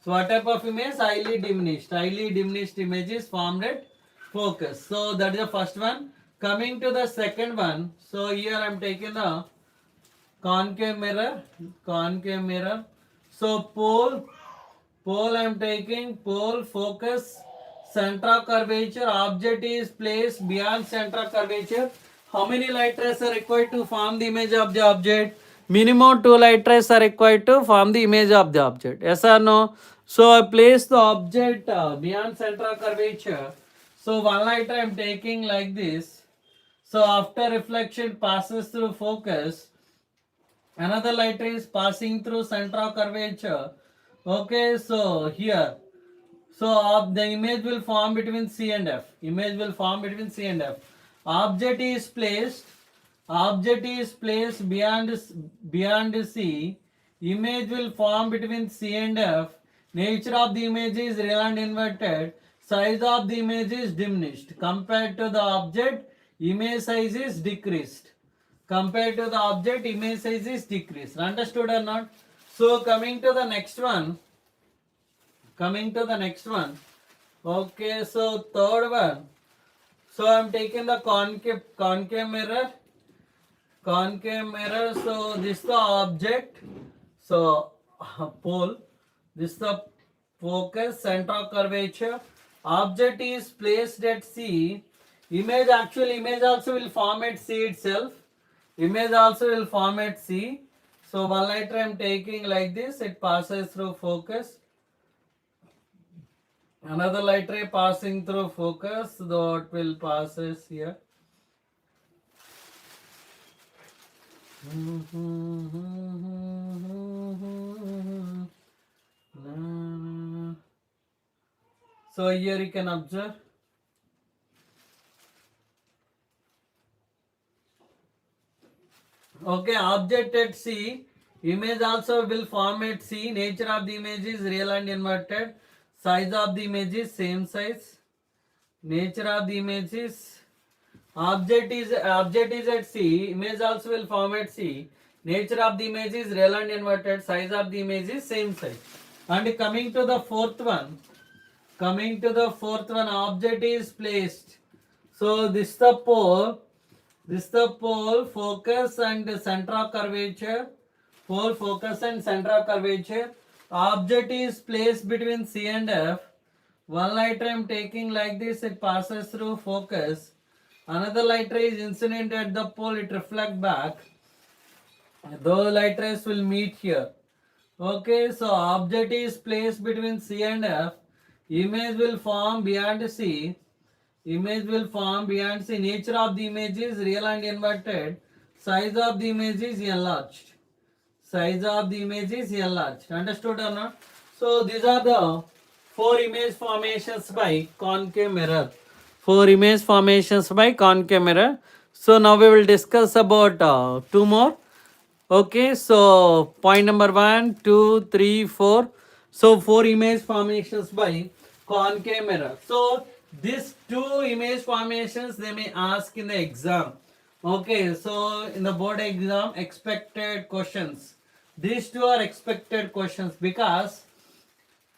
So what type of image? Highly diminished. Highly diminished image is formed at focus. So that is the first one. Coming to the second one. So here I am taking the concave mirror. Concave mirror. So pole I am taking, pole, focus, center of curvature. Object is placed beyond center of curvature. How many light rays are required to form the image of the object? Minimum 2 light rays are required to form the image of the object. Yes or no? So I place the object beyond center of curvature. So one light ray I am taking like this. So after reflection passes through focus. Another light ray is passing through center of curvature. Okay, so here. So the image will form between C and F. Image will form between C and F. Object is placed beyond C. Image will form between C and F. Nature of the image is real and inverted. Size of the image is diminished. Compared to the object, image size is decreased. Compared to the object, image size is decreased. Understood or not? So coming to the next one. Okay, so third one. So I am taking the concave mirror. So this is the object. So pole. This is the focus, center of curvature. Object is placed at C. Image also will form at C itself. Image also will form at C. So one light ray I am taking like this. It passes through focus. Another light ray passing through focus, though it will passes here. So here you can observe. Okay, object at C. Image also will form at C. Nature of the image is real and inverted. Size of the image is same size. Nature of the image is Object is at C. Image also will form at C. Nature of the image is real and inverted. Size of the image is same size. And coming to the fourth one, object is placed. So this the pole. Focus and center of curvature. Pole, focus and center of curvature. Object is placed between C and F. One light ray I am taking like this, it passes through focus. Another light ray is incident at the pole, it reflects back. Those light rays will meet here. Okay, so object is placed between C and F. Image will form beyond C. Nature of the image is real and inverted. Size of the image is enlarged. Understood or not? So these are the 4 image formations by concave mirror. So now we will discuss about 2 more. Okay, so point number 1, 2, 3, 4. So 4 image formations by concave mirror. So these 2 image formations they may ask in the exam. Okay, so in the board exam, expected questions. These 2 are expected questions because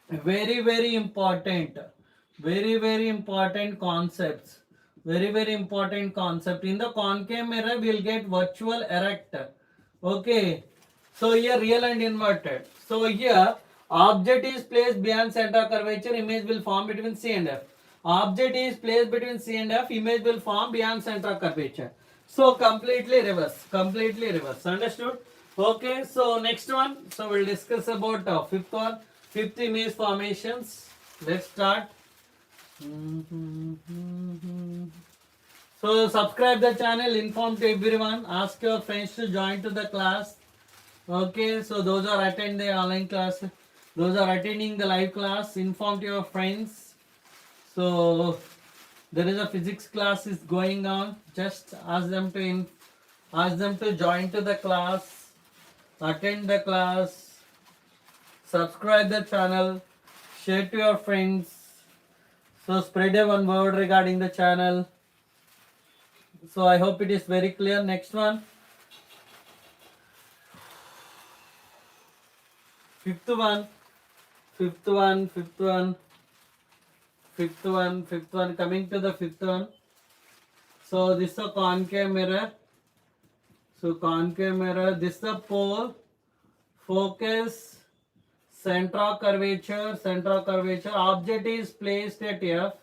very important concepts. Very important concept. In the concave mirror, we'll get virtual erect. Okay, so here real and inverted. So here object is placed beyond center of curvature, image will form between C and F. Object is placed between C and F, image will form beyond center of curvature. So completely reverse. Understood? Okay, so next one. So we'll discuss about fifth image formations. Let's start. So subscribe the channel, inform to everyone, ask your friends to join to the class. Okay, so those are attending the online class, those are attending the live class, inform to your friends. So there is a physics class is going on, just ask them to join to the class, attend the class, subscribe the channel, share to your friends. So spread a one word regarding the channel. So I hope it is very clear. Next one. Fifth one. Coming to the fifth one. So this is a concave mirror. This is the pole, focus, center of curvature. Object is placed at F.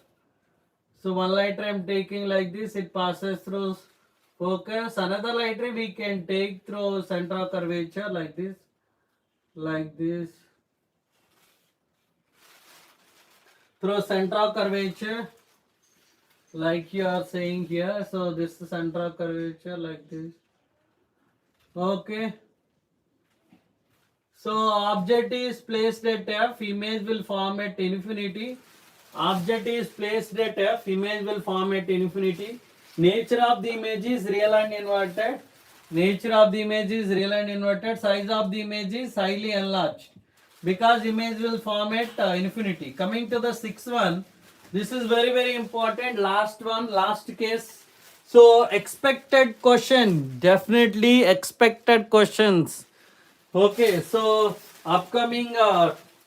So one light ray I am taking like this, it passes through focus. Another light ray we can take through center of curvature like this. Through center of curvature, like you are saying here. So this is center of curvature like this. Okay. So object is placed at F, image will form at infinity. Nature of the image is real and inverted. Size of the image is highly enlarged because image will form at infinity. Coming to the sixth one, this is very important. Last case. So expected question, definitely expected questions. Okay, so upcoming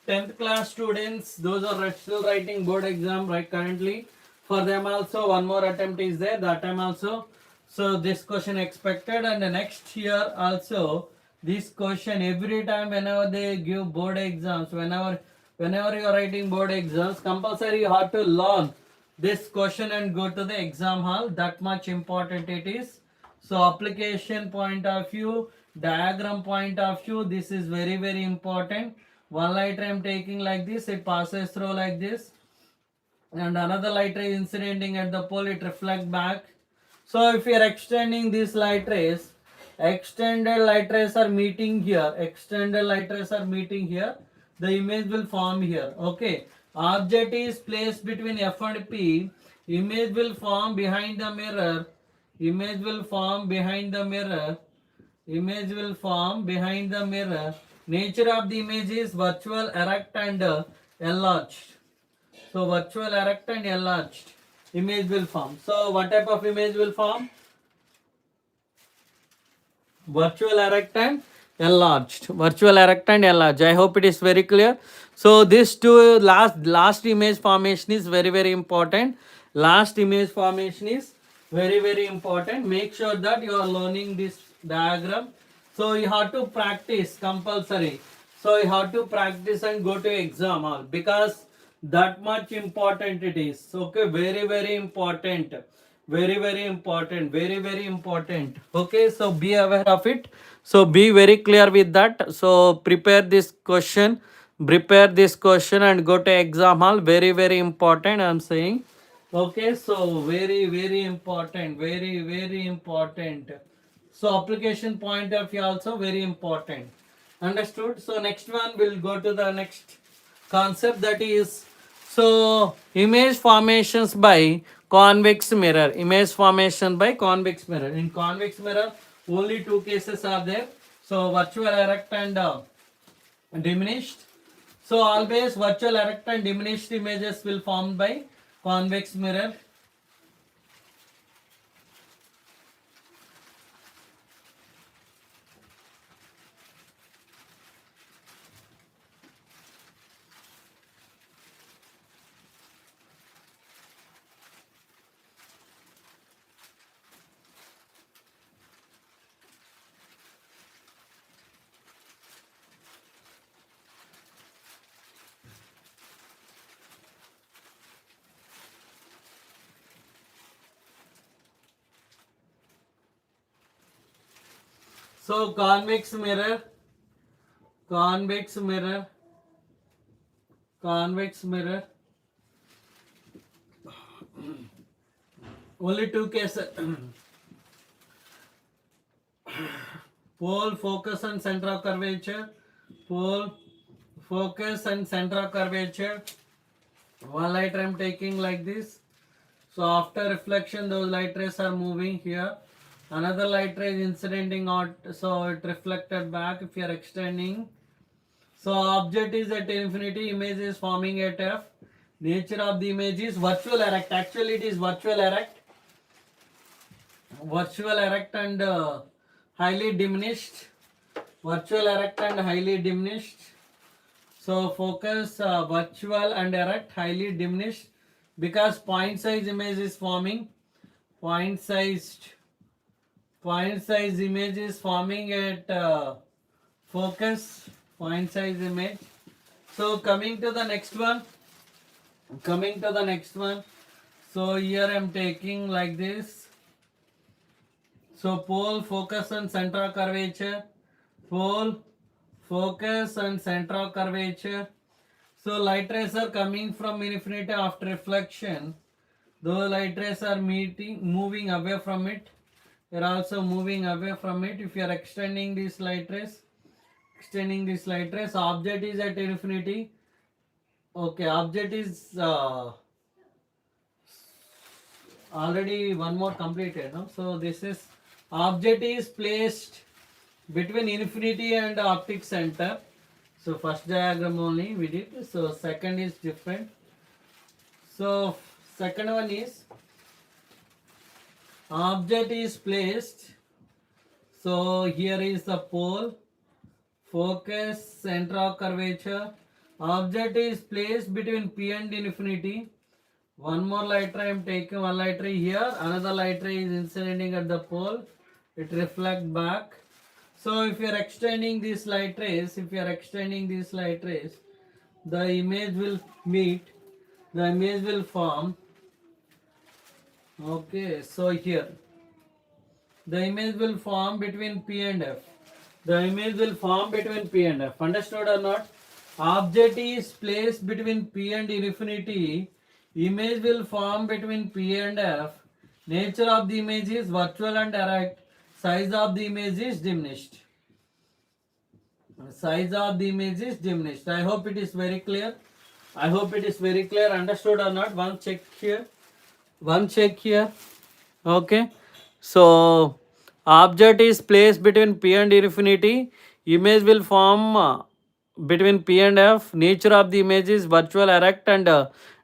10th class students, those are still writing board exam right currently. For them also one more attempt is there, that time also. So this question expected, and the next year also this question every time whenever they give board exams, whenever you are writing board exams, compulsory you have to learn this question and go to the exam hall. That much important it is. So application point of view, diagram point of view, this is very important. One light ray I am taking like this, it passes through like this, and another light ray incidenting at the pole, it reflects back. So if you are extending these light rays, extended light rays are meeting here, the image will form here. Okay, object is placed between F and P, image will form behind the mirror. Nature of the image is virtual, erect and enlarged. So virtual, erect and enlarged. image will form. So what type of image will form? Virtual erect and enlarged. Virtual erect and enlarged. I hope it is very clear. So this two last image formation is very important. Last image formation is very important. Make sure that you are learning this diagram. So you have to practice compulsory. So you have to practice and go to exam hall, because that much important it is. Okay, very important, very important, very important. Okay, so be aware of it. So be very clear with that. So prepare this question and go to exam hall. Very important, I'm saying. Okay, so very important, very important. So application point of view also very important. Understood? So next one we'll go to the next concept, that is, so image formations by convex mirror. Image formation by convex mirror. In convex mirror only two cases are there. So virtual erect and diminished. So always virtual erect and diminished images will formed by convex mirror. So convex mirror, convex mirror, convex mirror. Only two cases. Pole, focus and center of curvature. Pole, focus and center of curvature. One light ray I am taking like this. So after reflection, those light rays are moving here. Another light ray is incidenting out, so it reflected back. If you are extending, so object is at infinity, image is forming at f. Nature of the image is virtual erect. Actually, it is virtual erect. Virtual erect and highly diminished. Virtual erect and highly diminished. So focus virtual and erect, highly diminished, because point size image is forming. Point size image is forming at focus. Point size image. So coming to the next one. So here I am taking like this. So pole, focus and center of curvature. Pole, focus and center of curvature. So light rays are coming from infinity after reflection. Those light rays are moving away from it. They are also moving away from it. If you are extending these light rays, object is at infinity. Okay, object is already one more completed. No? So this is object is placed between infinity and optic center. So first diagram only we did. So second is different. So second one is object is placed. So here is the pole, focus, center of curvature. Object is placed between P and infinity. One more light ray I am taking, one light ray here, another light ray is incidenting at the pole. It reflects back. So if you are extending these light rays, the image will meet, the image will form. Okay, so here the image will form between P and F. Understood or not? Object is placed between P and infinity. Image will form between P and F. Nature of the image is virtual and erect. Size of the image is diminished. I hope it is very clear. Understood or not? One check here. Okay. So object is placed between P and infinity. Image will form between P and F. Nature of the image is virtual, erect and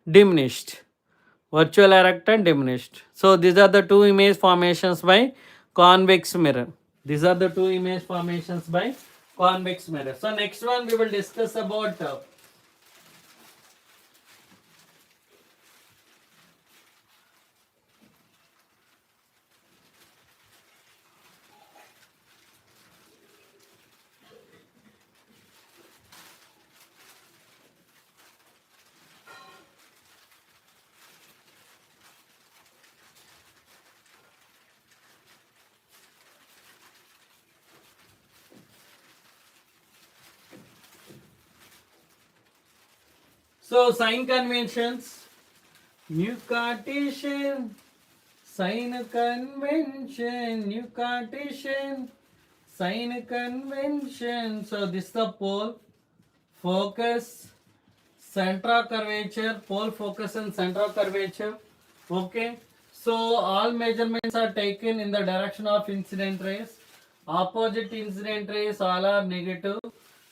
diminished. virtual erect and diminished. So these are the two image formations by convex mirror. These are the two image formations by convex mirror. So next one we will discuss about so sign conventions, new Cartesian, sign convention, new Cartesian, sign convention. So this is the pole, focus, center of curvature, pole focus and center of curvature. Okay. So all measurements are taken in the direction of incident rays. Opposite incident rays all are negative.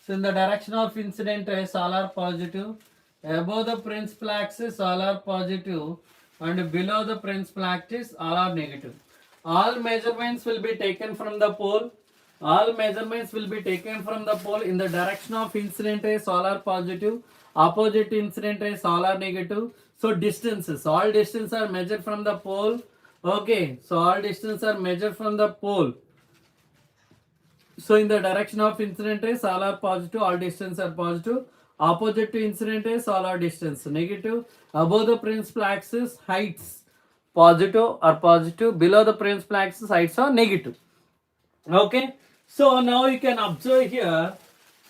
So in the direction of incident rays all are positive. Above the principal axis all are positive and below the principal axis all are negative. All measurements will be taken from the pole. All measurements will be taken from the pole in the direction of incident rays all are positive. Opposite incident rays all are negative. So distances, all distances are measured from the pole. Okay, so all distances are measured from the pole. So in the direction of incident rays all are positive, all distances are positive. Opposite to incident rays all are distance negative. Above the principal axis heights positive or positive. Below the principal axis heights are negative. Okay, so now you can observe here.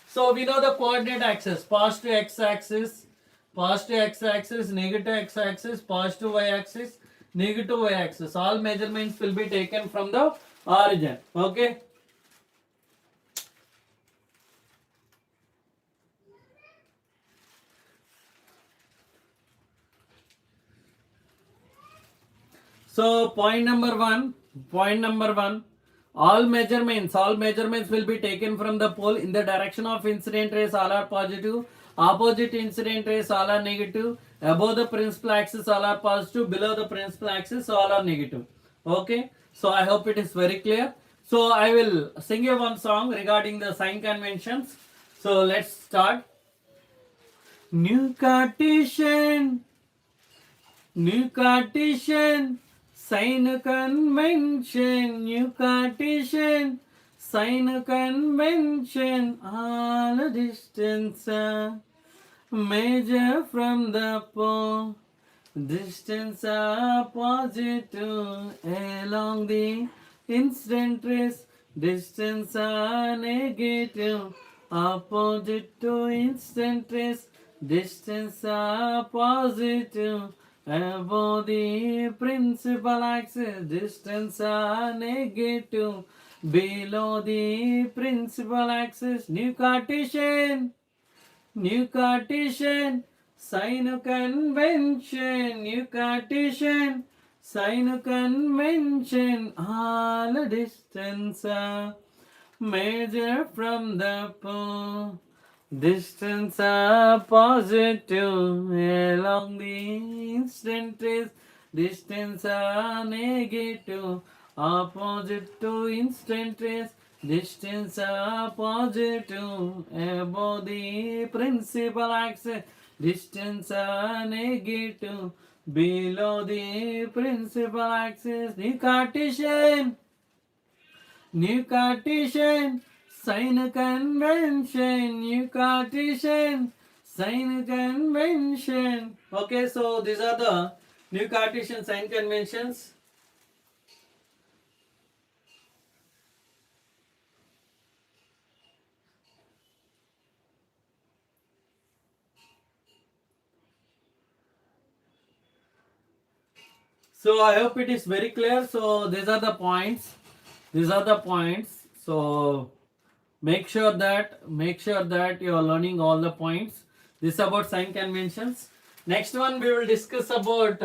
So we know the coordinate axis, positive x-axis, negative x-axis, positive y-axis, negative y-axis. All measurements will be taken from the origin. Okay. So point number one, all measurements will be taken from the pole in the direction of incident rays all are positive, opposite incident rays all are negative, above the principal axis all are positive, below the principal axis all are negative. Okay, so I hope it is very clear. So I will sing you one song regarding the sign conventions. So let's start. New Cartesian, New Cartesian, sign convention, new Cartesian, sign convention, all distance measure from the pole, distance positive along the incident rays, distance negative opposite to incident rays, distance positive above the principal axis, distance negative below the principal axis, new Cartesian, new Cartesian, sign convention, new Cartesian, sign convention, all distance measure from the pole, distance positive along the incident rays, distance negative opposite to incident rays, distance positive above the principal axis, distance negative below the principal axis, new Cartesian, new Cartesian, sign convention, new Cartesian, sign convention. Okay, so these are the new Cartesian sign conventions. So I hope it is very clear. So these are the points. These are the points. So make sure that you are learning all the points. This is about sign conventions. Next one we will discuss about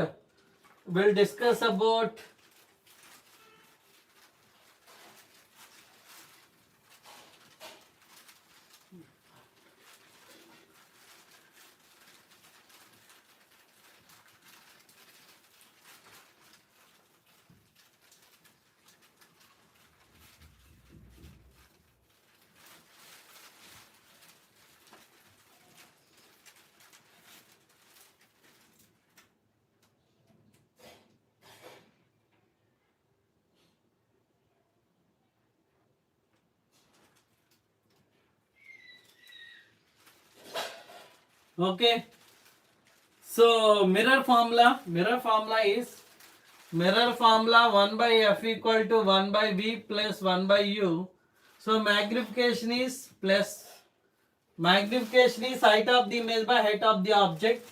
Okay. So mirror formula is 1 by f equal to 1 by v plus 1 by u. So magnification is height of the image by height of the object.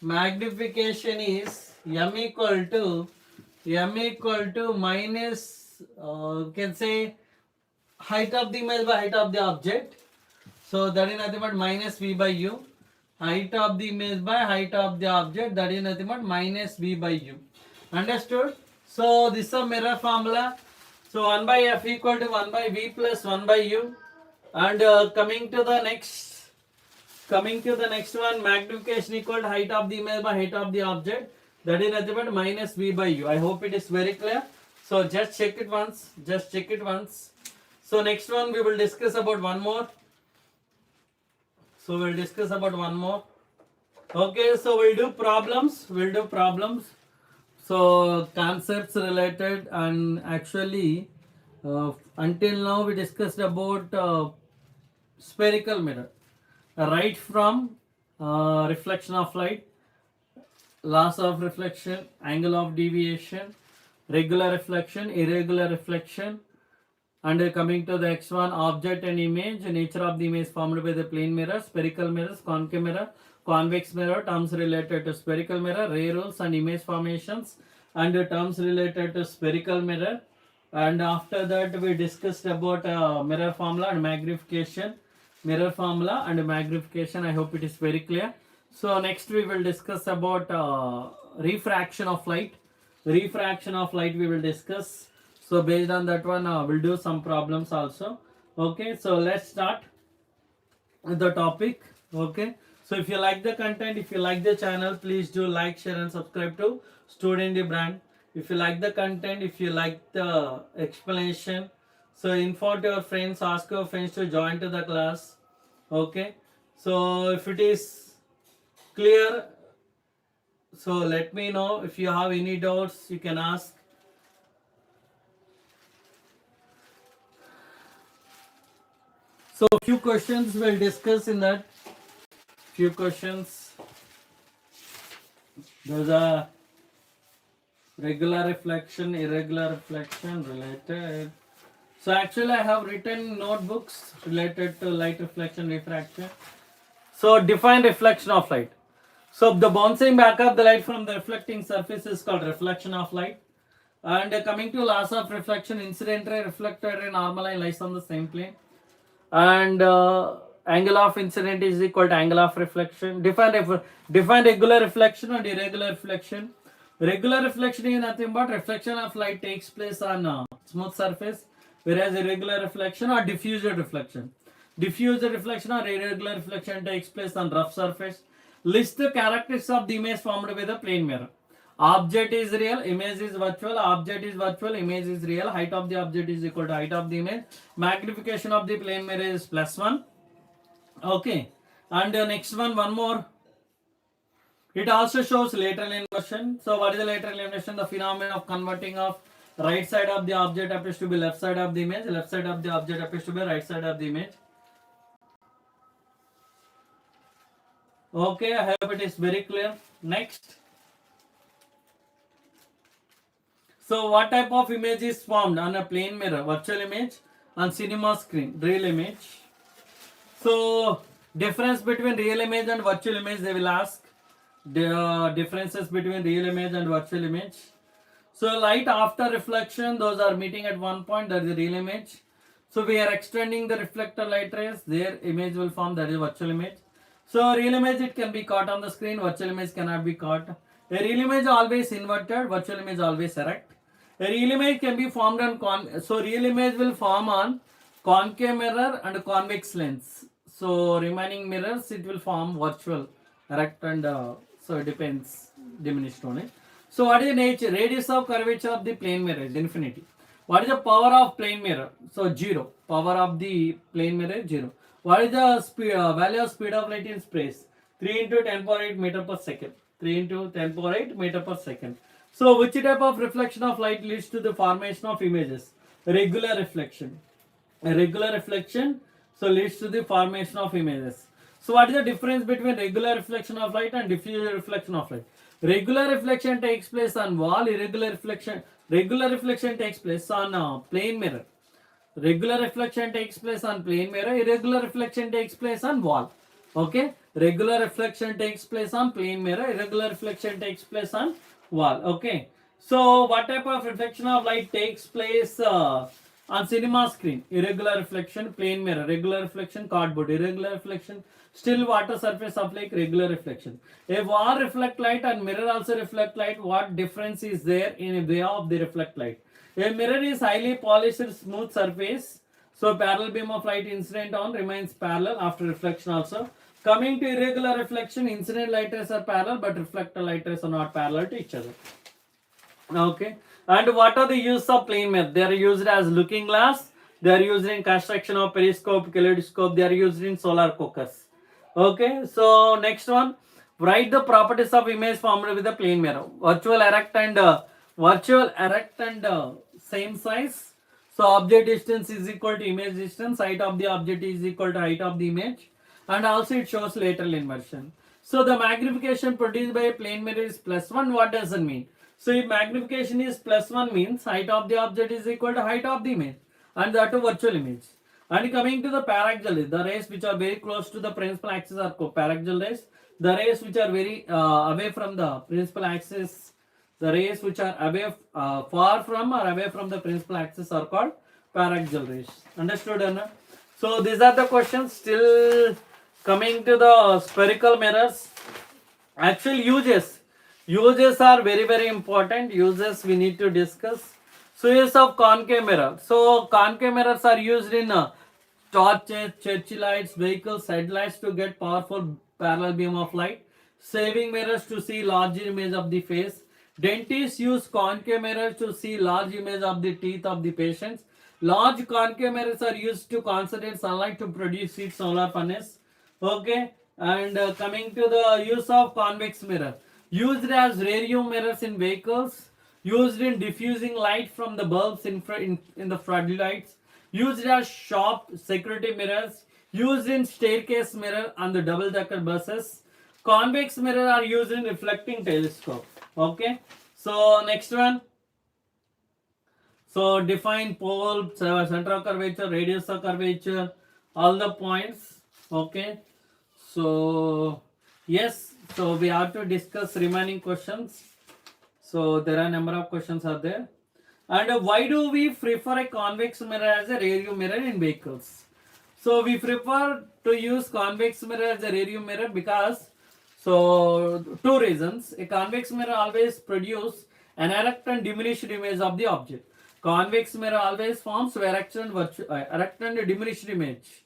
Magnification is m equal to minus you can say height of the image by height of the object. So that is nothing but minus v by u. Height of the image by height of the object, that is nothing but minus v by u. Understood? So this is a mirror formula. So 1 by f equal to 1 by v plus 1 by u. And coming to the next one, magnification equal to height of the image by height of the object, that is nothing but minus v by u. I hope it is very clear. So just check it once. So next one we will discuss about one more. Okay, so we'll do problems. So concepts related, and actually until now we discussed about spherical mirror, right from reflection of light, loss of reflection, angle of deviation, regular reflection, irregular reflection, and coming to the next one, object and image, nature of the image formed by the plane mirror, spherical mirrors, concave mirror, convex mirror, terms related to spherical mirror, ray rules and image formations, and terms related to spherical mirror. And after that we discussed about mirror formula and magnification. I hope it is very clear. So next we will discuss about refraction of light. We will discuss. So based on that one, we'll do some problems also. Okay, so let's start with the topic. Okay, so if you like the content, if you like the channel, please do like, share and subscribe to Student Brand. If you like the content, if you like the explanation, so inform your friends, ask your friends to join to the class. Okay, so if it is clear, so let me know. If you have any doubts, you can ask. So few questions we'll discuss in that. Few questions. Those are regular reflection, irregular reflection related. So actually I have written notebooks related to light reflection, refraction. So define reflection of light. So the bouncing back of the light from the reflecting surface is called reflection of light. And coming to loss of reflection, incident ray, reflected ray, normal line lies on the same plane. And angle of incident is equal to angle of reflection. Define regular reflection and irregular reflection. Regular reflection is nothing but reflection of light takes place on smooth surface, whereas irregular reflection or diffused reflection or irregular reflection takes place on rough surface. List the characteristics of the image formed by the plane mirror. Object is real, image is virtual. Object is virtual, image is real. Height of the object is equal to height of the image. Magnification of the plane mirror is +1. Okay, and next one more. It also shows lateral inversion. So what is the lateral inversion? The phenomenon of converting of right side of the object appears to be left side of the image. Left side of the object appears to be right side of the image. Okay, I hope it is very clear. Next. So what type of image is formed on a plane mirror? Virtual image, on cinema screen, real image. So difference between real image and virtual image, they will ask. The differences between real image and virtual image. So light after reflection, those are meeting at one point, that is the real image. So we are extending the reflector light rays, their image will form, that is virtual image. So real image, it can be caught on the screen, virtual image cannot be caught. A real image always inverted, virtual image always erect. A real image can be formed on so real image will form on concave mirror and convex lens. So remaining mirrors, it will form virtual, erect, and so it depends, diminished on it. So what is the nature? Radius of curvature of the plane mirror is infinity. What is the power of plane mirror? So 0. Power of the plane mirror is 0. What is the value of speed of light in space? 3 into 10 power 8 meter per second. 3 into 10 power 8 meter per second. So which type of reflection of light leads to the formation of images? Regular reflection. A regular reflection, so leads to the formation of images. So what is the difference between regular reflection of light and diffuse reflection of light? Regular reflection takes place on wall. Regular reflection takes place on plane mirror. Regular reflection takes place on plane mirror. Irregular reflection takes place on wall. Okay. Regular reflection takes place on plane mirror. Irregular reflection takes place on wall. Okay. So what type of reflection of light takes place on cinema screen? Irregular reflection, plane mirror. Regular reflection, cardboard. Irregular reflection, still water surface of lake. Regular reflection. A wall reflect light and mirror also reflect light. What difference is there in a way of the reflect light? A mirror is highly polished smooth surface, so parallel beam of light incident on remains parallel after reflection also. Coming to irregular reflection, incident light rays are parallel but reflected light rays are not parallel to each other. Okay. And what are the use of plane mirror? They are used as looking glass. They are used in construction of periscope, kaleidoscope. They are used in solar focus. Okay. So next one, write the properties of image formed with the plane mirror. Virtual erect and same size. So object distance is equal to image distance. Height of the object is equal to height of the image. And also it shows lateral inversion. So the magnification produced by a plane mirror is +1. What does it mean? So if magnification is +1 means height of the object is equal to height of the image. And that to virtual image. And coming to the paraxial rays, the rays which are very close to the principal axis are called paraxial rays. The rays which are very away from the principal axis, the rays which are away, far from or away from the principal axis are called paraxial rays. Understood, Anna? So these are the questions. Still coming to the spherical mirrors. Actual uses. Uses are very, very important. Uses we need to discuss. So use of concave mirror. So concave mirrors are used in torches, church lights, vehicles, headlights to get powerful parallel beam of light. Saving mirrors to see large image of the face. Dentists use concave mirrors to see large image of the teeth of the patients. Large concave mirrors are used to concentrate sunlight to produce heat solar furnace. Okay, and coming to the use of convex mirror. Used as rear view mirrors in vehicles. Used in diffusing light from the bulbs in the floodlights. Used as shop security mirrors. Used in staircase mirror on the double-decker buses. Convex mirror are used in reflecting telescope. Okay, so next one. So define pole, center of curvature, radius of curvature, all the points. Okay, so yes, so we have to discuss remaining questions. So there are a number of questions are there. And why do we prefer a convex mirror as a rear view mirror in vehicles? So we prefer to use convex mirror as a rear view mirror because, so two reasons. A convex mirror always produces an erect and diminished image of the object. Convex mirror always forms erect and diminished image.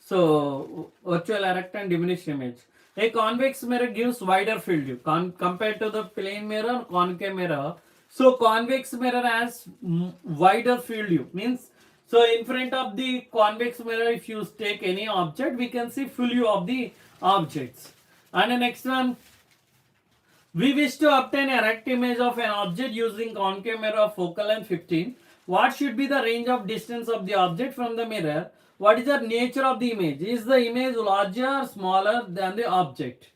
So virtual erect and diminished image. A convex mirror gives wider field view compared to the plane mirror, concave mirror. So convex mirror has wider field view, means so in front of the convex mirror, if you take any object, we can see full view of the objects. And the next one, we wish to obtain a erect image of an object using concave mirror of focal length 15. What should be the range of distance of the object from the mirror? What is the nature of the image? Is the image larger or smaller than the object?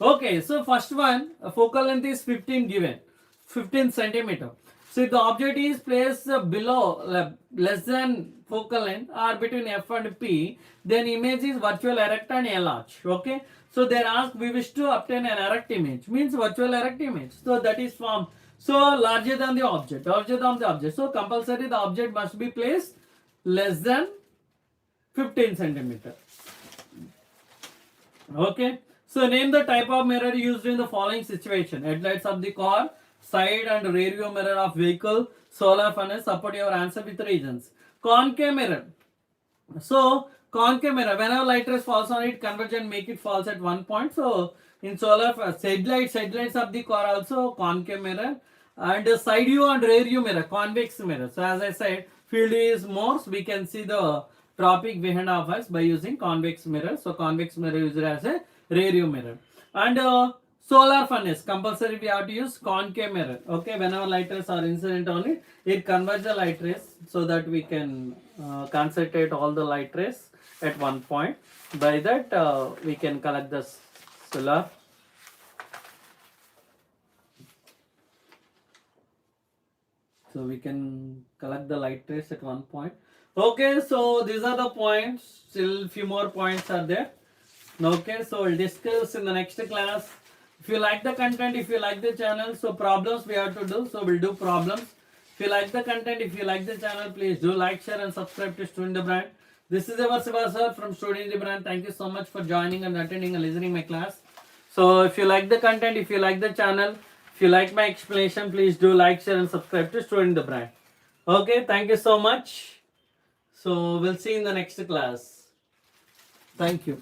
Okay, so first one, focal length is 15 given, 15 centimeter. So if the object is placed below, less than focal length or between F and P, then image is virtual erect and large. Okay, so they ask, we wish to obtain an erect image, means virtual erect image. So that is formed, so larger than the object, larger than the object. So compulsory the object must be placed less than 15 centimeter. Okay, so name the type of mirror used in the following situation: headlights of the car, side and rear view mirror of vehicle, solar furnace. Support your answer with reasons. Concave mirror. So concave mirror, whenever light rays falls on it, converge and make it falls at one point. So in solar headlights of the car also concave mirror. And side view and rear view mirror, convex mirror. So as I said, field is more, so we can see the tropic behind of us by using convex mirror. So convex mirror used as a rear view mirror. And Solar furnace, compulsory we have to use concave mirror. Okay, whenever light rays are incident on it, it converts the light rays so that we can concentrate all the light rays at one point. By that, we can collect the solar. So we can collect the light rays at one point. Okay, so these are the points. Still few more points are there. Okay, so we'll discuss in the next class. If you like the content, if you like the channel, so problems we have to do. So we'll do problems. If you like the content, if you like the channel, please do like, share and subscribe to Student the Brand. This is our Siva sir from Student the Brand. Thank you so much for joining and attending and listening my class. So if you like the content, if you like the channel, if you like my explanation, please do like, share and subscribe to Student the Brand. Okay, thank you so much. So we'll see you in the next class. Thank you.